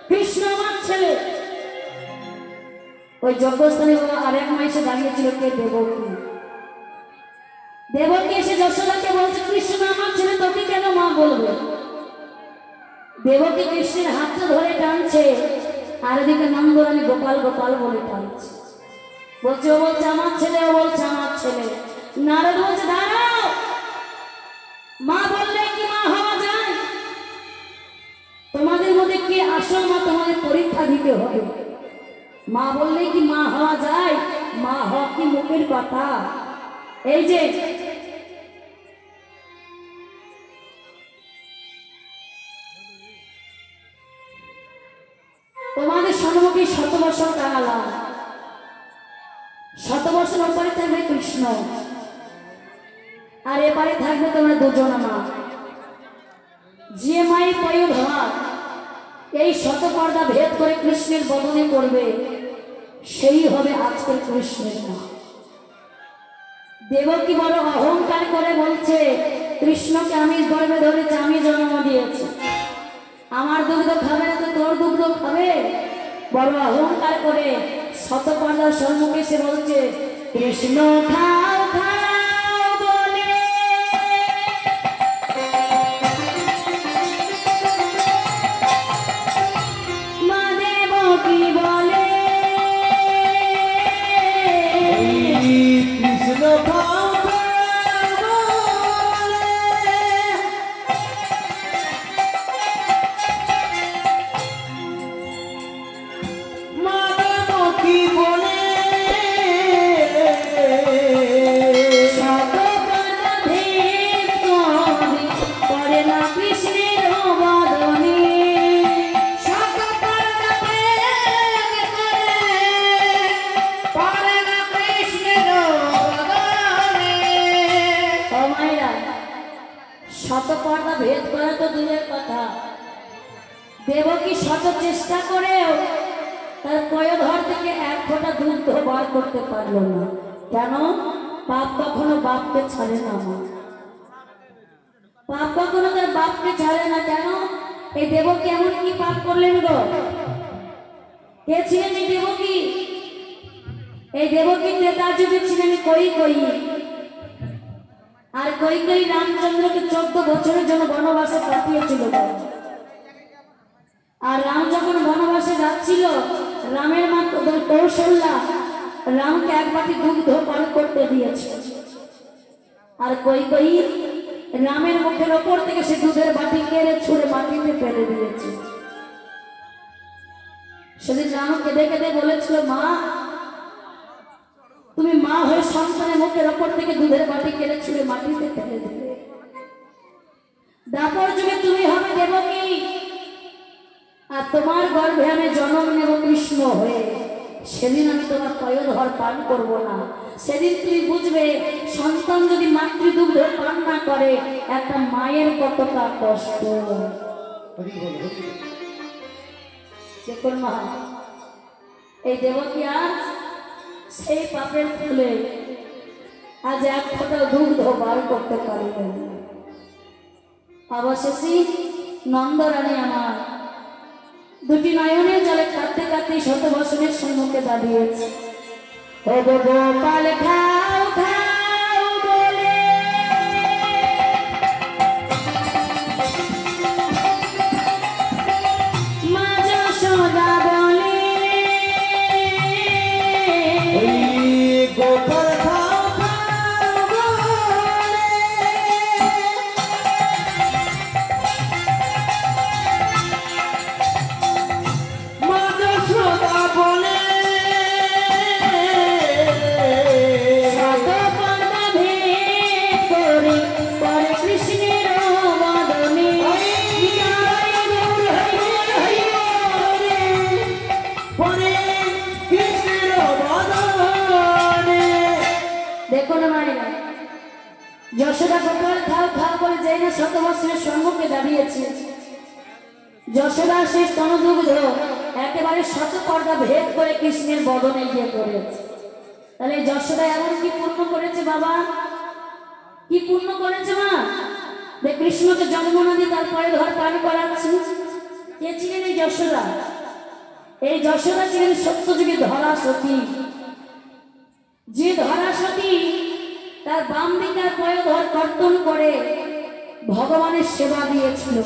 কৃষ্ণ আমার ছেলে। ওই যজ্ঞস্থানে বাবা আর এক মা এসে দাঁড়িয়েছিল, কে? দেবকী। দেবকী এসে যশোদাকে বলছে, কৃষ্ণ আমার ছেলে, তোকে কেন মা বলবে? দেবকী কৃষ্ণের হাতটা ধরে টানছে, আর এদিকে নন্দরানী গোপাল গোপাল বলে টানছে। বলছে, ও বলছে আমার ছেলে, ও বলছে আমার ছেলে। নারদ বলছে, দাঁড়াও, মা বললে কি মা হওয়া যায়? তোমাদের মধ্যে কে আসল মা? তোমাদের পরীক্ষা দিতে হবে। মা বললে কি মা হওয়া যায়? মা হওয়া কি মুখের কথা? এই যে তোমাদের সম্মুখে 100 বছর কাটালাম, 100 বছর ওপরে থাকবে কৃষ্ণ, আর এবারে থাকবে তোমরা দুজন মা। যে মায়ের পয়ু ভাব এই শত পর্দা ভেদ করে কৃষ্ণের বদনে করবে, সেই হবে আজকের কৃষ্ণের মা। দেবকী বড় অহংকার করে বলছে, কৃষ্ণকে আমি গর্ভে ধরেছি, আমি জন্ম দিয়েছি, আমার দুগ্ধ খাবে না তো তোর দুগ্ধ খাবে? বড় অহংকার করে শতপর্দার সম্মুখে সে বলছে, কৃষ্ণ খাও খাও বলে মা দেবকী বলে, কৃষ্ণ খাও শতপর্দা ভেদ করা তো দূরের কথা, দেবকী শত চেষ্টা করেও তার পয়োধর থেকে এক ফোঁটা দুধ বার করতে পারলো না। কেন? পাপ কখনো বাপকে ছাড়ে না মা, পাপ কখনো তার বাপকে ছাড়ে না। কেন? এই দেবকী এমন কি পাপ করলেন গো? কে ছিলেন এই দেবকী? এই দেবকী ত্রেতা যুগে ছিলেন কৈকেয়ী, আর কৈকেয়ী রামচন্দ্রকে 14 বছরের জন্য বনবাসে পাঠিয়েছিল। আর রাম যখন বনবাসে যাচ্ছিল, রামের মা কৌশল্যা রামকে এক বাটি দুগ্ধ পান করতে দিয়েছে, আর কৈকেয়ী রামের মুখের ওপর থেকে সে দুধের বাটি কেড়ে ছুঁড়ে মাটিতে ফেলে দিয়েছে। সেদিন রাম কেঁদে কেঁদে বলেছিল, মা তুমি মা হয়ে সন্তানের মুখের ওপর থেকে দুধের বাটি কেড়ে ছুঁড়ে মাটিতে ফেলে দিলে। দাপর যুগে তুমি হবে দেবকী, আর তোমার গর্ভে আমি জন্ম নেব কৃষ্ণ হয়ে। সেদিন আমি তোমার পয়োধর পান করব না। সেদিন তুমি বুঝবে সন্তান যদি মাতৃদুগ্ধ পান না করে একটা মায়ের কতটা কষ্ট। দেখুন মা, এই দেবকী আজ সেই পাপের ফুলে আজ এক ফোঁটা দুগ্ধ বার করতে পারলেন। অবশেষে নন্দরানী আমার দুটি নয়নের জলে কাঁদতে কাঁদতে 100 বছরের সম্মুখে দাঁড়িয়েছে। ও গোপাল খাও খাও বলে যশোদা গোপাল খাও খাও বলে যেই না শত বছরের সম্মুখে দাঁড়িয়েছে, যশোদা সেই স্তনদুগ্ধ একেবারে শত পর্দা ভেদ করে কৃষ্ণের বদনে গিয়ে পড়েছে। তাহলে যশোদা এমন কি পূর্ণ করেছে বাবা, কি পূর্ণ করেছে মা, যে কৃষ্ণকে জন্ম না দিয়ে তারপরে ঘর পান করাচ্ছে। কে ছিলেন এই যশোদা? এই যশোদা ছিলেন সত্যযুগে ধরা সতী। যে ধরা সতী তার বাম দিকার পয়ধর কর্তন করে ভগবানের সেবা দিয়েছিল।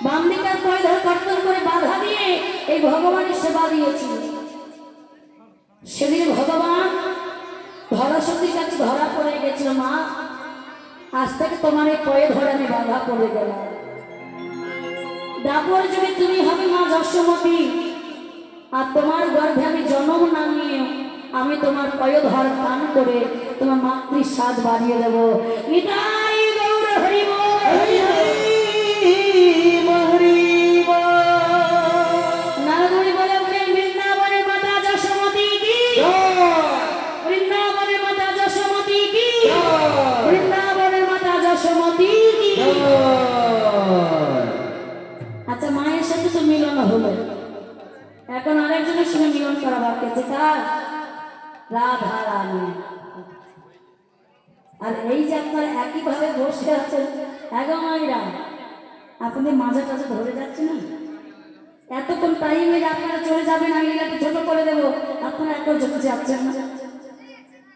বাম দিকার পয়ধর কর্তন করে বাধা দিয়ে এই ভগবানের সেবা দিয়েছিল। সেদিন ভগবান ধরা সতীর কাছে ধরা পড়ে গেছিল, মা আজ থেকে তোমার এই পয়ে ধরে আমি বাধা পড়ে গেলাম। দাপর যুগে তুমি হবে মা যশোমতী, আর তোমার গর্ভে আমি জন্ম না নিয়ে আমি তোমার পয়ধর পান করে তোমার মাতৃ স্বাদ বাড়িয়ে দেবো। নিতাই গৌর হরি বল। নারদমণি বলে বলে বৃন্দাবনের মাতা যশোমতী কি, বৃন্দাবনের মাতা যশোমতী কি, বৃন্দাবনের মাতা যশোমতী কি। আচ্ছা, মায়ের সাথে তো মিলন হলো, এখন আরেকজনের সঙ্গে মিলন করা বাকি আছে, কার? রাধা রানী। আর এই যে আপনারা একইভাবে বসে আছেন, এগমাইরা আপনাদের মাঝে টাঝে ধরে যাচ্ছে না, এতক্ষণ টাইমে আপনারা চলে যাবেন, আমি এটাকে ছোট করে দেবো, আপনারা এখন চলে যাচ্ছেন না।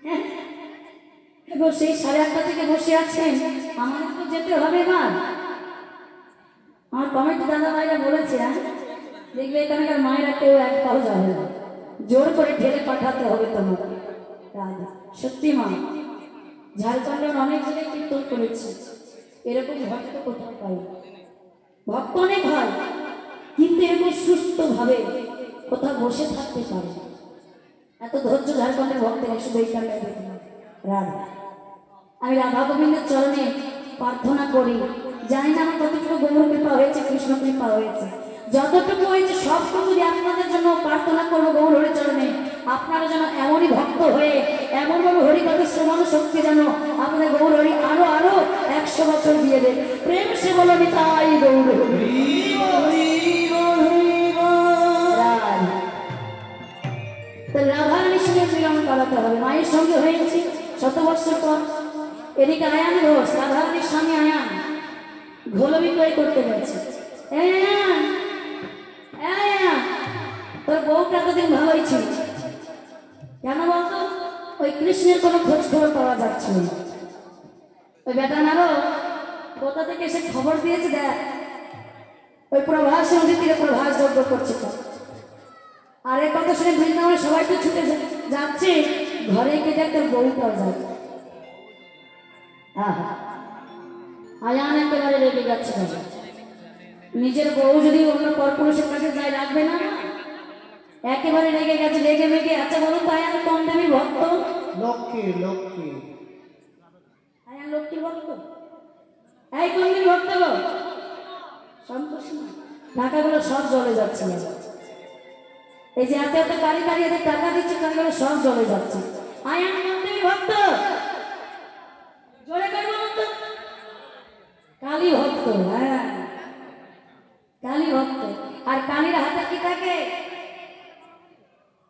হ্যাঁ, এবার সেই 8:30 থেকে বসে আছেন, আমাদের তো যেতে হবে। মা আমার কমিটি দাদা ভাইরা বলেছে, হ্যাঁ দেখবে এখানকার মায়েরা কেউ এক পাও যাবে না, জোর করে ঢেলে পাঠাতে হবে তোমাকে। সত্যি মা, ঝাড়খণ্ডের অনেক জায়গায় কীর্তন করেছে, এরকম ভক্ত কোথাও পাই। ভক্ত অনেক হয়, কিন্তু এরকম সুস্থ ভাবে কোথাও বসে থাকতে পারে। এত ধৈর্য ঝাড়খণ্ডের ভক্তের শুধু এইখানটায় দেখি। রাধা, আমি রাধা গোবিন্দের চরণে প্রার্থনা করি, জানি না আমার কতটুকু গৌর কৃপা হয়েছে, কৃষ্ণ কৃপা হয়েছে, যতটুকু হয়েছে সবটুকু দিয়ে আপনাদের জন্য প্রার্থনা করবো গৌর হরি চরণে। আপনারা যেন এমনই ভক্ত হয়ে এমনভাবে হরিকথা শ্রবণ শক্তি যেন আপনাদের গৌর হরি আরো আরো 100 বছর দিয়ে দেয়। প্রেম সে বলো নিতাই গৌর হরি। রাধারানীর সঙ্গে মিলন করাতে হবে, মায়ের সঙ্গে হয়েছে শত বছর পর। এদিকে আয়ান ঘোষ রাধারানীর সঙ্গে আয়ান ঘোল বিক্রয় করতে গেছে। তোর বউটা এতদিন ভালোই ছিল, কেন বলতো? ওই কৃষ্ণের কোনো খোঁজ খবর পাওয়া যাচ্ছে না। ওই বেটা নারো কোথা থেকে এসে খবর দিয়েছে, দেখ ওই প্রভাস নদী তীরে প্রভাস যজ্ঞ করছে। আর এর কথা শুনে বৃন্দাবনে সবাই তো ছুটে যাচ্ছে, ঘরে গিয়ে দেখ তোর বউটাও যাচ্ছে। আয়ান একেবারে রেগে যাচ্ছে, নিজের বউ যদি অন্য পরপুরুষের কাছে যায় রাখবে না, একেবারে রেগে গেছে, রেগে মেগে। আচ্ছা বলুন তো, আয়ান কোন দেবী ভক্ত? লক্ষ্মী লক্ষ্মী। আয়ান লক্ষ্মী ভক্ত। এই কোন দেবী ভক্ত গো? সন্তোষ না, টাকাগুলো সব জলে যাচ্ছে। এই যে এত এত কারি কারি এদের টাকা দিচ্ছে, টাকাগুলো সব জলে যাচ্ছে। আয়ান কোন দেবী ভক্ত? জোরে করে বলুন তো। কালী ভক্ত। হ্যাঁ, কালী ভক্ত। আর কালীর হাতে কি থাকে?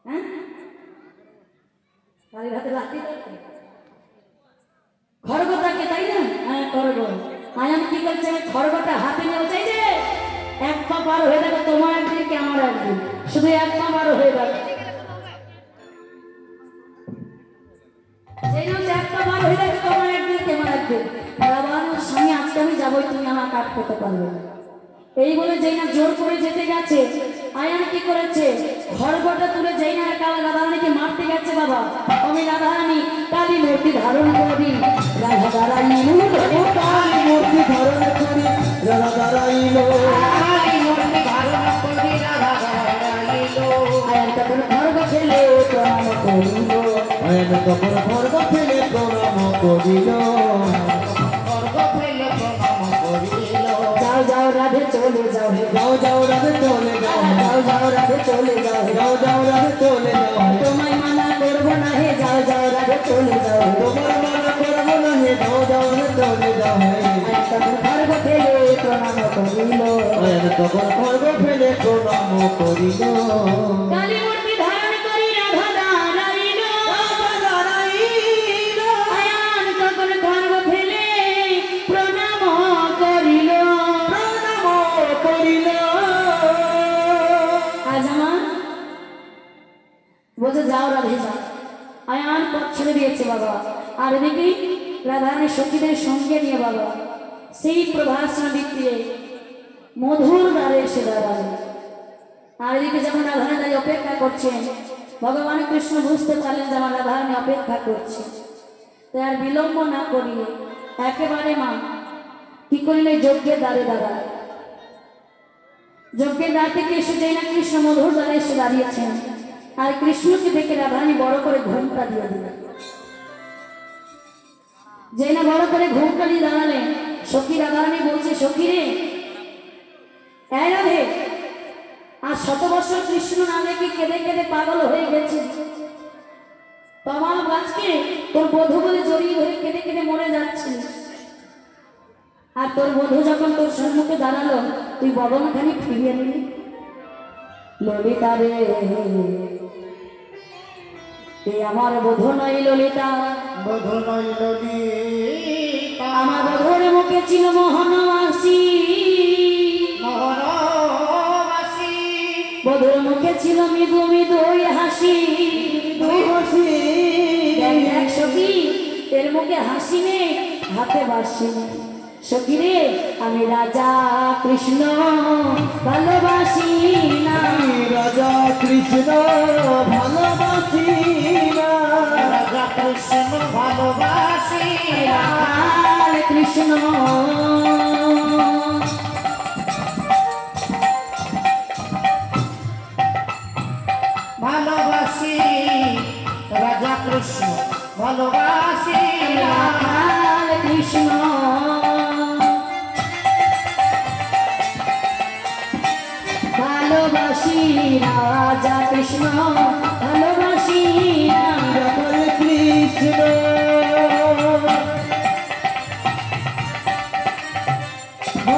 হ্যাঁ, কালীর হাতে লাঠি থাকে, খড়গ থাকে, তাই না? হ্যাঁ, খড়গ। আয়ান কি করছে? খড়গটা হাতে নিয়ে চাইছে এক পা পার হয়ে যাবে, তোমার একদিন কি আমার একদিন, শুধু এক পা পার হয়ে যাবে। সেই জন্য এক পা পার হয়ে যাবে, তোমার একদিন কি আমার একদিন। বাবার স্বামী আজকে আমি যাবোই, তুমি আমার কাট করতে পারবে না। এই বলে যেই না জোর করে যেতে গেছে, আয়ান কি করেছে? খড়গটা তুলে যেই না রাধারানীকে মারতে গেছে। বাবা, আমি রাধারানী কালী মূর্তি ধারণ করি, রাধা দাঁড়াইলো, কালী মূর্তি ধারণ করি, রাধা দাঁড়াইলো, কালী মূর্তি ধারণ করি, রাধা দাঁড়াইলো। আয়ান তখন খড়গ ফেলে প্রণাম করিল, আয়ান তখন খড়গ ফেলে প্রণাম করিল, খড়গ ফেলে প্রণাম করিল। যাও যাও রাধে চলে যাও, যাও যাও রাধে চলে যাও, যাও যাও রাধে চলে যাও, যাও যাও রাধে চলে যাও, তোমায় মানা করবো না হে, যাও যাও রাধে চলে যাও, তোমার মানা করবো না হে, আয়ান তখন খর্গ ফেলে প্রণাম করিল কালী মূর্তি ধারণ করি রাধা দাঁড়াইল আয়ান তখন খর্গ ফেলে প্রণাম করিল আজ আমার বলছে যাও রাধে যাও আয়ান পথ ছেড়ে দিয়েছে বাবা আর এদিকে রাধারানী সখীদের সঙ্গে নিয়ে বাবা সেই প্রভাসনা দিতে মধুর দ্বারে এসে দাঁড়াবে আর এদিকে যেমন রাধারানী তাই অপেক্ষা করছেন ভগবান কৃষ্ণ বুঝতে পারলেন যে আমার রাধারানী অপেক্ষা করছে তাই আর বিলম্ব না করিয়ে একেবারে মা কি করিলে যজ্ঞের দ্বারে দাঁড়ায় যজ্ঞের দ্বার থেকে এসে যাই না কৃষ্ণ মধুর দ্বারে এসে দাঁড়িয়েছেন আর কৃষ্ণকে দেখে রাধারানী বড় করে ঘোমটা দিয়ে দিলেন যে না বড় করে ঘোমটা দিয়ে দাঁড়ালেন সখী রাধারানী বলছে সখী রে এই রাধে আর 100 বছর কৃষ্ণ না দেখে কেঁদে কেঁদে পাগল হয়ে গেছে তমাল গাছকে তোর বধূ বলে জড়িয়ে ধরে কেঁদে কেঁদে মরে যাচ্ছে আর তোর বধূ যখন তোর সম্মুখে দাঁড়ালো তুই বদনখানি ফিরিয়ে নিলি ললিতা রে এ আমার বধূ নয় ললিতা আমার বধূর মুখে ছিল মোহনবাসী বধূর মুখে ছিল মৃদু মৃদু ওই হাসি দেখ সখী এর মুখে হাসি নেই হাতে বাসি নেই সখী রে আমি রাজা কৃষ্ণ ভালোবাসি না রাজা কৃষ্ণ ভালোবাসি না রাজা কৃষ্ণ ভালোবাসি রাখাল কৃষ্ণ ভালোবাসি রাজা কৃষ্ণ ভালোবাসি রাখাল কৃষ্ণ ভালোবাসি রাজা কৃষ্ণ ভালোবাসি রাখাল কৃষ্ণ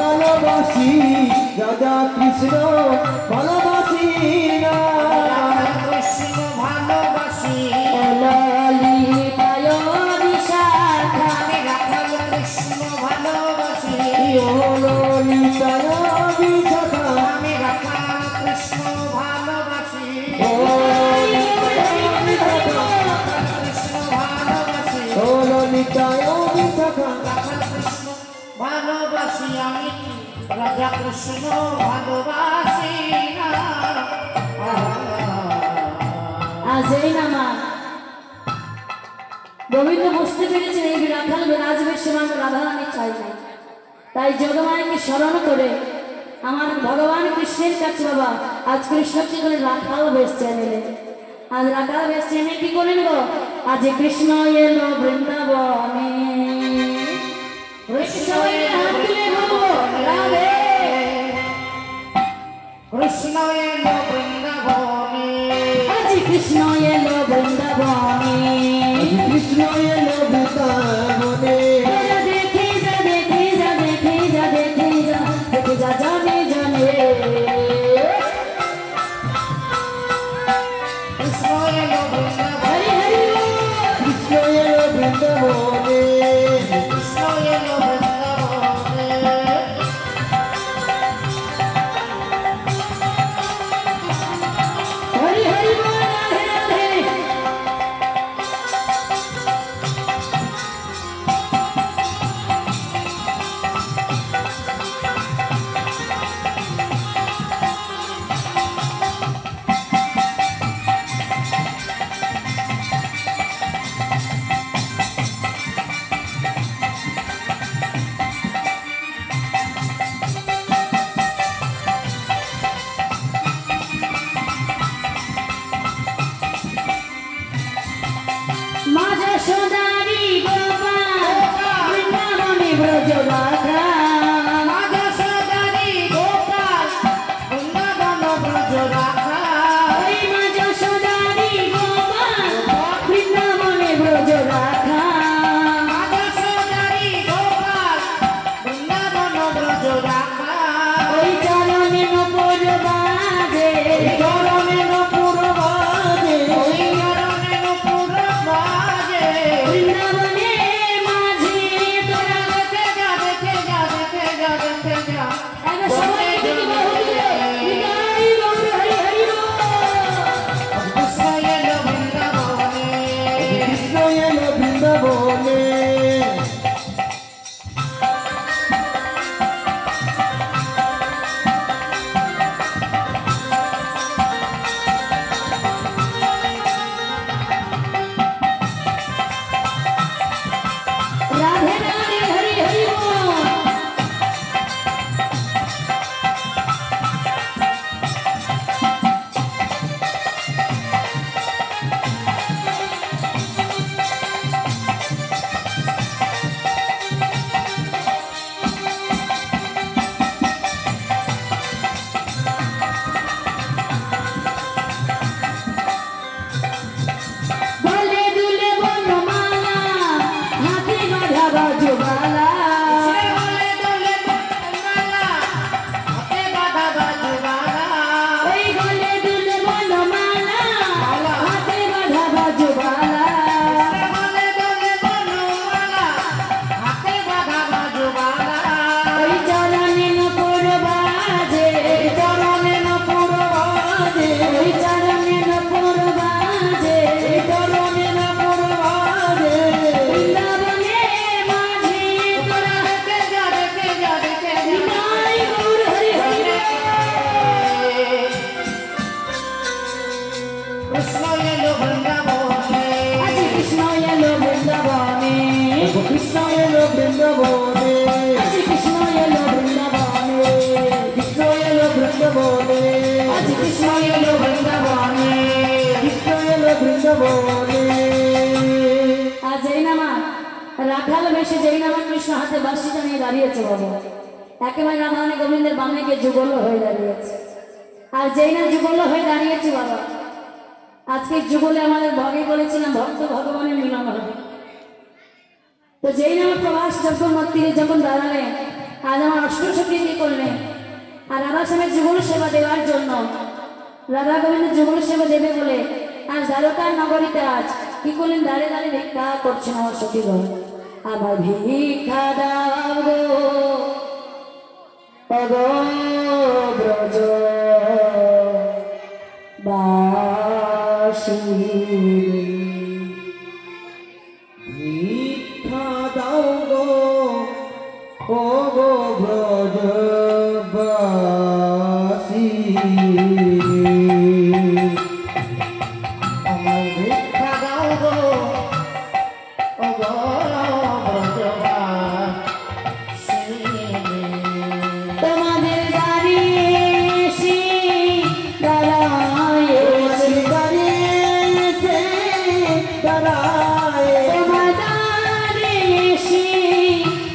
ভালোবাসি রাজা কৃষ্ণ ভালোবাসি না কৃষ্ণ ভালোবাসি ললিতায় বিশাখা আমি রাখাল কৃষ্ণ ভালোবাসি ললিতায় বিশাখা আমি রাখাল কৃষ্ণ ভালোবাসি কৃষ্ণ ভালোবাসি ও ললিতায় বিশাখা রাখাল কৃষ্ণ ভালোবাসি আমি রাজা কৃষ্ণ ভালোবাসি না আজ এই না মা গোবিন্দ বুঝতে পেরেছেন এই রাখাল রাজবেশে আমার রাধারানী চাই না তাই জগমায়কে স্মরণ করে আমার ভগবান কৃষ্ণের কাছে বাবা আজ কৃষ্ণকে করে রাখাল বেশ চেনেলেন আজ রাখাল বেশ চেনে কি করেন গো আজ কৃষ্ণ এলো বৃন্দাবনে কৃষ্ণ এলে হাত তুলে বলবো রাধে কৃষ্ণ এলো বৃন্দাবনে আজ কৃষ্ণ এলো বৃন্দাবনে কৃষ্ণ এলো বৃন্দাবনে দেখে যা দেখে যা দেখে যা দেখে যা দেখে যা জানে জানে কৃষ্ণ এলো বৃন্দাবনে হরি হরি কৃষ্ণ এলো বৃন্দাবনে কৃষ্ণ এলো বৃন্দাবনে হরি হরি বল রাধে রাধে মা যশোদারি গোপাল বৃন্দাবনে ব্রজ রাধা রাজা সদারি গোপাল বৃন্দাবন ব্রজ রাধা ওই মা যশোদারি গোপাল বৃন্দাবনে ব্রজ রাধা রাজা সদারি গোপাল বৃন্দাবন ব্রজ রাধা ওই চরণ কৃষ্ণ এলো বৃন্দাবনে আজ কৃষ্ণ এলো বৃন্দাবনে কৃষ্ণ এলো বৃন্দাবনে আজ কৃষ্ণ এলো বৃন্দাবনে কৃষ্ণ এলো বৃন্দাবনে আজ কৃষ্ণ এলো বৃন্দাবনে কৃষ্ণ এলো বৃন্দাবনে আজ এই নামা রাখাল বেশে যেই নামা কৃষ্ণ হাতে বাঁশিটা নিয়ে দাঁড়িয়েছে বাবা একেবারে রাধারানী গোবিন্দের বামে গিয়ে যুগল হয়ে দাঁড়িয়েছে আর যেই না যুগল হয়ে দাঁড়িয়েছে বাবা আজকে যুগলে আমাদের ভগে বলেছিলাম ভক্ত ভগবানের মিলন হবে তো যেই নামা প্রভাস চক্রবর্তীরে যখন দাঁড়ালেন আজ আমার অষ্টসখী কি করলেন আর রাধা স্বামীর যুগল সেবা দেওয়ার জন্য রাধা গোবিন্দের যুগল সেবা দেবে বলে আজ দ্বারকার নগরীতে আজ কি করলেন দাঁড়িয়ে দাঁড়িয়ে ভিক্ষা করছেন আমার সখীগণ আমার ভিক্ষা দাও গো অগো ব্রজ বাসী ভিক্ষা দাও গো ও গো ব্রজবাসী আমায় ভিক্ষা দাও গো ও গো ব্রজবাসী তোমাদের দাঁড়িয়েছি দাঁড়ায়েছি দাঁড়িয়েছে দাঁড়ায় তোমার দাঁড়িয়েছি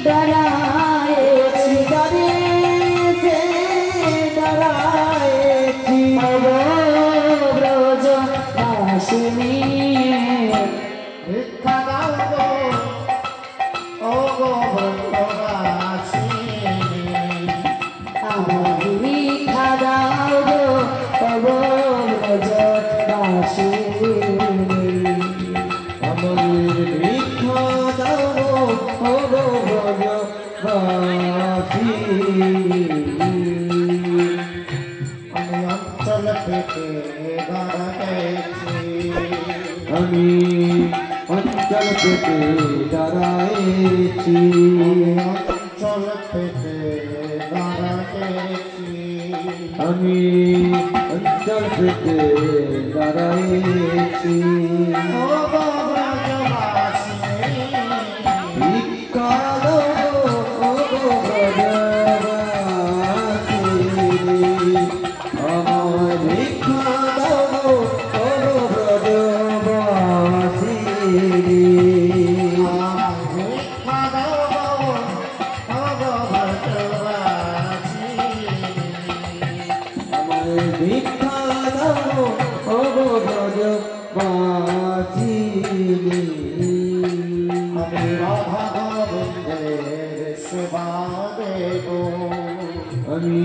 দাঁড়ায়েছি দাঁড়িয়েছে দাঁড়ায়েছি ব্রজ বাসিনী ভিক্ষা দাও গো ও গো ব্রজবাসী আমার ভিক্ষা দাও গো ব্রজ বাসিনী আমাদের ভিক্ষা দাও গো ও গো ব্রজবাসী আমি অঞ্চল থেকে দাঁড়াইছি আমি অঞ্চল থেকে দাঁড়াইছি অঞ্চল থেকে দাঁড়াইছি আমি অঞ্চল থেকে দাঁড়াইছি ও গো ব্রজবাসী ভিক্ষা দাও গো ও গো ব্রজবাসী আমার ভিক্ষা দাও গো ও গো ব্রজবাসী আমায় ভিক্ষা দাও গো ও গো ব্রজবাসী আমার ভিক্ষা দাও গো ও গো ব্রজবাসী আমি রাধা গোবিন্দের সেবা দেব আমি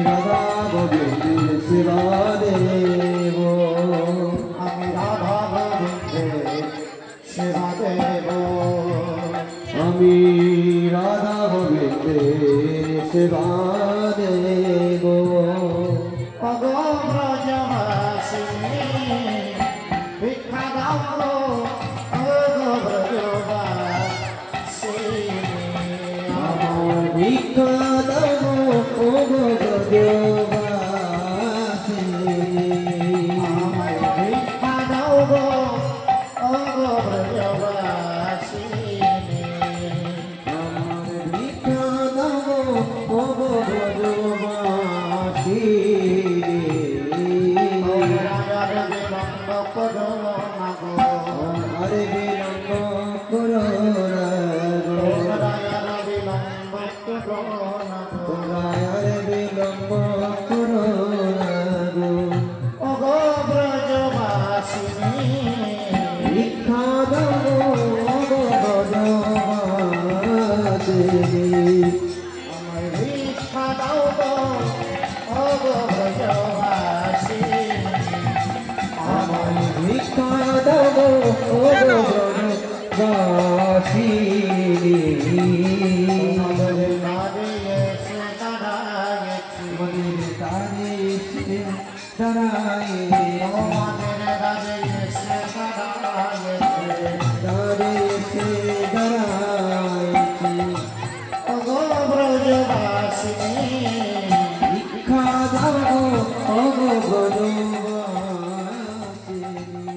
রাধা গোবিন্দের সেবা দেব আমি রাধা গোবিন্দের সেবা দেব আমি রাধা গোবিন্দের সেবা দেব অগো ব্রজবাসী ভিক্ষা দাও গো অগো ব্রজবাসী আমার ভিক্ষা দাও গো ও গো ব্রজবাসী আমায় ভিক্ষা দাও গো অগো ব্রজবাসী আমার ভিক্ষা দাও গো ও গো ব্রজবাসী রাজার বিলম্ব করো না গো আরে বিলম্ব করো না গো রাজার বিলম্ব করো না গো আরে বিলম্ব করো না গো অগো ব্রজবাসিনী ভিক্ষা দাও গো ও গো ব্রজবাসী আমায় ভিক্ষা দাও গো অগো ব্রজবাসী আমার ভিক্ষা দাও গো ও গো ব্রজবাসী রে